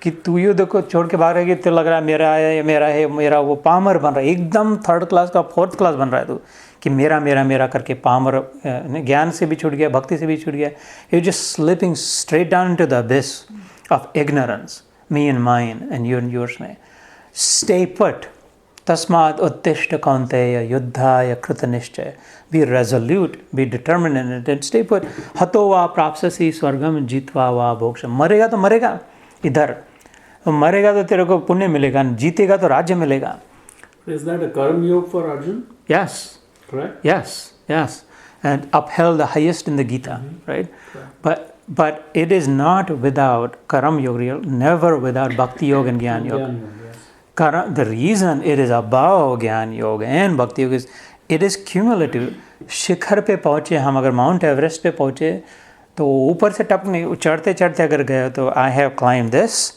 कि तू युद्ध को छोड़ के भाग रहा है कि तो लग रहा है मेरा वो पामर बन रहा है, एकदम थर्ड क्लास का फोर्थ क्लास बन रहा है तू कि मेरा करके पामर, ज्ञान से भी छूट गया, भक्ति से भी छूट गया. You just slipping straight down into the abyss of ignorance, me and mine and you and yours में. स्टे पुट, तस्मात् उत्तिष्ठ कौन्तेय युद्धाय कृतनिश्चय. Be resolute, be determined in it and stay put. हतो वा प्राप्स्यसि स्वर्गम जित्वा वा मोक्षम. मरेगा तो मरेगा इधर, मरेगा तो तेरे को पुण्य मिलेगा, जीतेगा तो राज्य मिलेगा. Is that a karma yoga for Arjun? Yes. Correct? Yes. And upheld the highest in the Gita, right? But it is not without karam yoga, never without bhakti yoga and jnana yoga. Yes. The reason it is above jnana yoga and bhakti yoga is it is cumulative. शिखर पे पहुँचे हम, अगर माउंट एवरेस्ट पे पहुँचे तो ऊपर से टप नहीं, चढ़ते चढ़ते अगर गए तो I have climbed this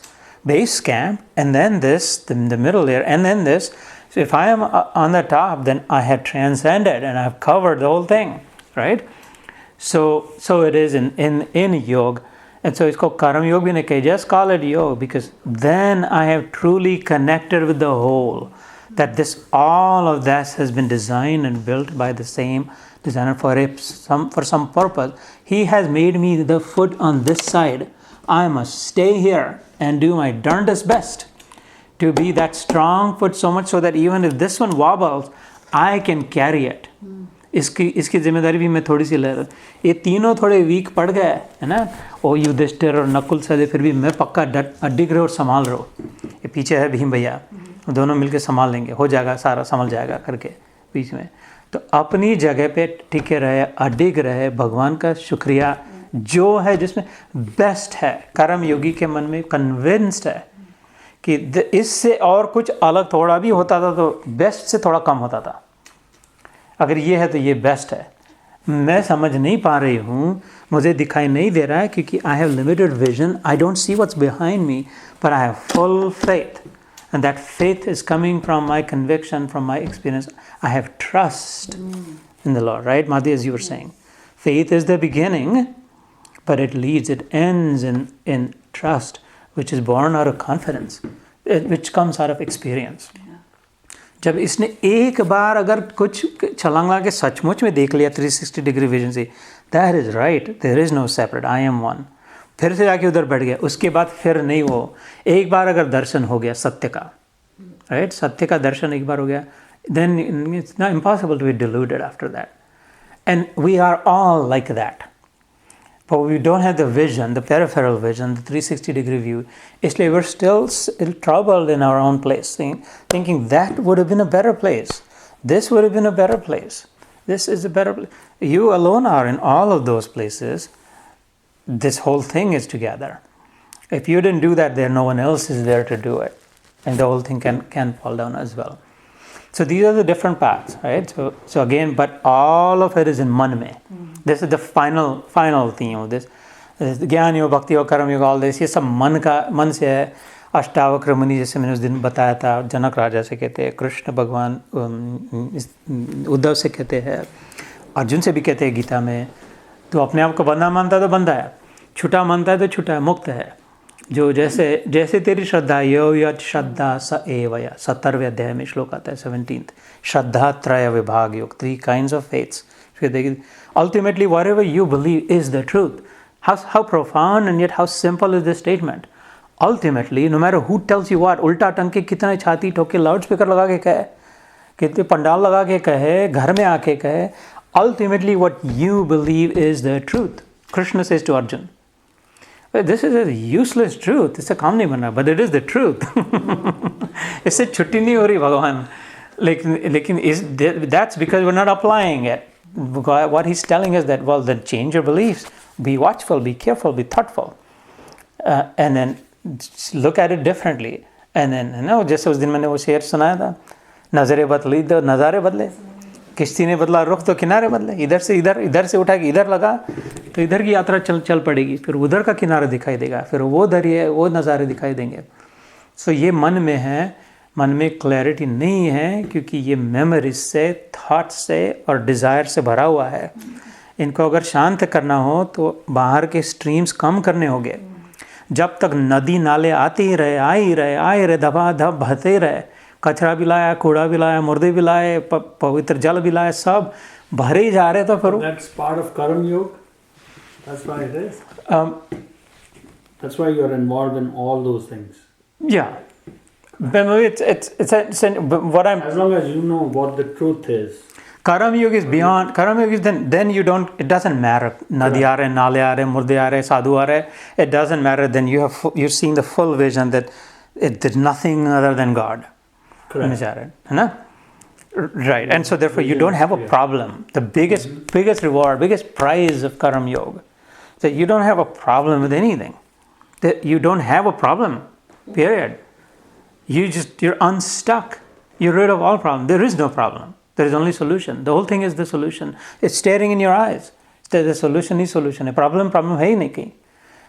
base camp and then this, the middle layer and then this. So if I am on the top, then I have transcended and I have covered the whole thing, right? So it is in yoga. And so it's called karam yoga bhi nahi kahi, just call it yoga, because then I have truly connected with the whole. That this, all of this has been designed and built by the same designer for some purpose. He has made me the foot on this side. I must stay here and do my darndest best to be that strong foot, so much so that even if this one wobbles, I can carry it. इसकी जिम्मेदारी भी मैं थोड़ी सी ले रहा हूँ. ये तीनों थोड़े वीक पड़ गए है ना, ओ युधिष्ठिर और नकुल सहदेव, फिर भी मैं पक्का अडिग रहे और संभाल रहा हूँ. ये पीछे है भीम भैया, दोनों मिलके संभाल लेंगे, हो जाएगा, सारा संभल जाएगा करके बीच में. तो अपनी जगह पे टिके रहे, अडिग रहे, भगवान का शुक्रिया जो है जिसमें बेस्ट है. कर्म योगी के मन में कन्विंस्ड है कि इससे और कुछ अलग थोड़ा भी होता था तो बेस्ट से थोड़ा कम होता था. अगर ये है तो ये बेस्ट है. मैं समझ नहीं पा रही हूँ, मुझे दिखाई नहीं दे रहा है क्योंकि I have limited vision, I don't see what's behind me, but I have full faith. And that faith is coming from my conviction, from my experience. I have trust in the Lord, right? Madhi, as you were saying. Faith is the beginning, but it leads, it ends in trust, which is born out of confidence, which comes out of experience. जब इसने एक बार अगर कुछ छलांग लगा के सचमुच में देख लिया 360 डिग्री विजन से, that is right, there is no separate, I am one. फिर से जाके उधर बैठ गया, उसके बाद फिर नहीं. वो एक बार अगर दर्शन हो गया सत्य का, राइट, सत्य का दर्शन एक बार हो गया, then it's not impossible to be deluded after that. And we are all like that, but we don't have the vision, the peripheral vision, the 360 degree view. Isliye we're still troubled in our own place, thinking that would have been a better place, this would have been a better place, this is a better place. You alone are in all of those places. This whole thing is together. If you didn't do that, then no one else is there to do it, and the whole thing can fall down as well. So these are the different paths, right? So again, but all of it is in man mein. This is the final theme of this. Jnana yoga, bhakti yoga, karma yoga, all this, ये सब मन से है. अष्टावक्र मुनि जैसे मैंने उस दिन बताया था, जनक राजा से कहते हैं, कृष्ण भगवान उद्धव से कहते हैं, अर्जुन से भी कहते हैं गीता में. तो अपने आप को बंधा मानता है तो बंधा है, छुटा मानता है तो छुटा है, मुक्त है. जो जैसे तेरी श्रद्धा, यो यत् श्रद्धा स एवया, 17वें अध्याय में श्लोक आता है 17th. श्रद्धा त्रय विभाग योग, 3 kinds of faiths. Ultimately, whatever you believe is the truth. How profound and yet how simple is this statement. Ultimately, no matter who tells you what, उल्टा टंग के कितने छाती ठोक के लाउड स्पीकर लगा के कहे, कितने पंडाल लगा के कहे, घर में आके कहे, ultimately what you believe is the truth. Krishna says to Arjun, this is a useless truth, it's a काम नहीं बना, but it is the truth. इससे छुट्टी नहीं हो रही भगवान. लेकिन that's because we're not applying it. What he's telling us that, well, then change your beliefs, be watchful, be careful, be thoughtful, and then look at it differently. And then, जैसे उस दिन मैंने वो शेर सुनाया था, नजरें बदली तो नज़ारे बदले, किश्ती ने बदला रुख तो किनारे बदले, इधर से इधर, इधर से उठा के इधर लगा तो इधर की यात्रा चल पड़ेगी, फिर उधर का किनारा दिखाई देगा, फिर वो दरिया वो नज़ारे दिखाई देंगे. सो ये मन में है, मन में क्लैरिटी नहीं है क्योंकि ये मेमोरीज से, थॉट से और डिज़ायर से भरा हुआ है. इनको अगर शांत करना हो तो बाहर के स्ट्रीम्स कम करने होंगे. जब तक नदी नाले आते ही रहे, आ ही रहे, धबा धब बहते ही रहे, कचरा भी लाया, कूड़ा भी लाया, मुर्दे भी लाए, पवित्र जल भी लाए, सब भरे ही जा रहे. तो फिर that's part of Karam Yoga. That's why it is. That's why you are involved in all those things. Yeah, but it's what I'm. As long as you know what the truth is. Karam Yoga is beyond. Karam Yoga is then you don't. It doesn't matter. Nadi aa rahe, naale aa rahe, murde aa rahe, sadhu aa rahe. It doesn't matter. Then you're seeing the full vision that there's nothing other than God. Correct. Right, and so therefore you don't have a problem. The biggest reward, biggest prize of Karam Yoga, that you don't have a problem with anything. That you don't have a problem. Period. You're unstuck. You're rid of all problems. There is no problem. There is only solution. The whole thing is the solution. It's staring in your eyes. The solution he solution है. Problem है ही नहीं कहीं.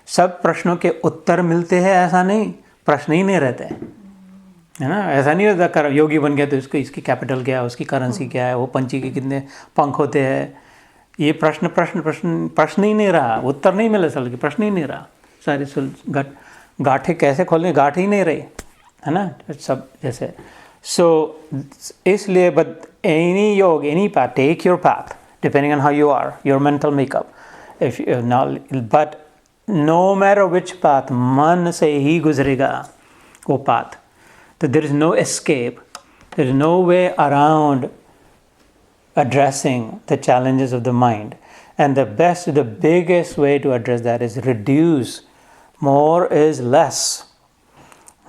सब प्रश्नों के उत्तर मिलते हैं ऐसा नहीं. प्रश्न ही नहीं रहते हैं. है ना, ऐसा नहीं होता कर योगी बन गया तो इसकी कैपिटल क्या है, उसकी करेंसी क्या है, वो पंछी के कितने पंख होते हैं. ये प्रश्न ही नहीं रहा. उत्तर नहीं मिले साल की, प्रश्न ही नहीं रहा. सारे गाठे कैसे खोलने, गाठ ही नहीं रही, है ना, सब जैसे. सो इसलिए but any yoga, any path, take your path depending on how you are, your mental makeup. If but no matter which path, मन से ही गुजरेगा वो path. That there is no escape, there is no way around addressing the challenges of the mind. And the biggest way to address that is reduce. More is less.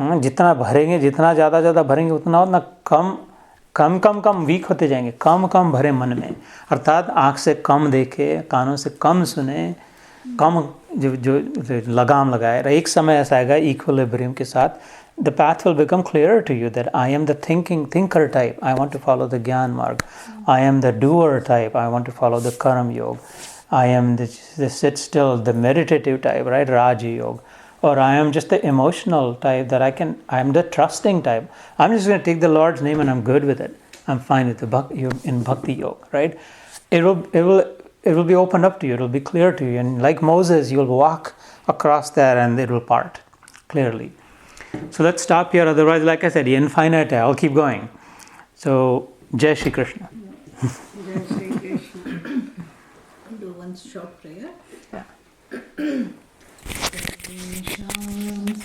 जितना भरेंगे, जितना ज़्यादा भरेंगे उतना कम वीक होते जाएंगे. कम भरे मन में, अर्थात आँख से कम देखे, कानों से कम सुने, कम जो लगाम लगाए. एक समय ऐसा आएगा इक्विलिब्रियम के साथ. The path will become clearer to you that I am the thinker type, I want to follow the Gyan Marg. I am the doer type, I want to follow the Karam Yoga. I am the sit still, the meditative type, right, Raja Yoga. Or I am just the emotional type that I am the trusting type. I'm just going to take the Lord's name and I'm good with it. I'm fine with in Bhakti Yoga, right? It will be opened up to you, it will be clear to you. And like Moses, you will walk across there and it will part clearly. So let's stop here, otherwise, like I said, infinite, I'll keep going. So, Jai Shri Krishna. Jai Shri Krishna. Do one short prayer. Yeah.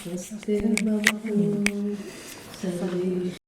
Swastir Bhavatu Sarveshu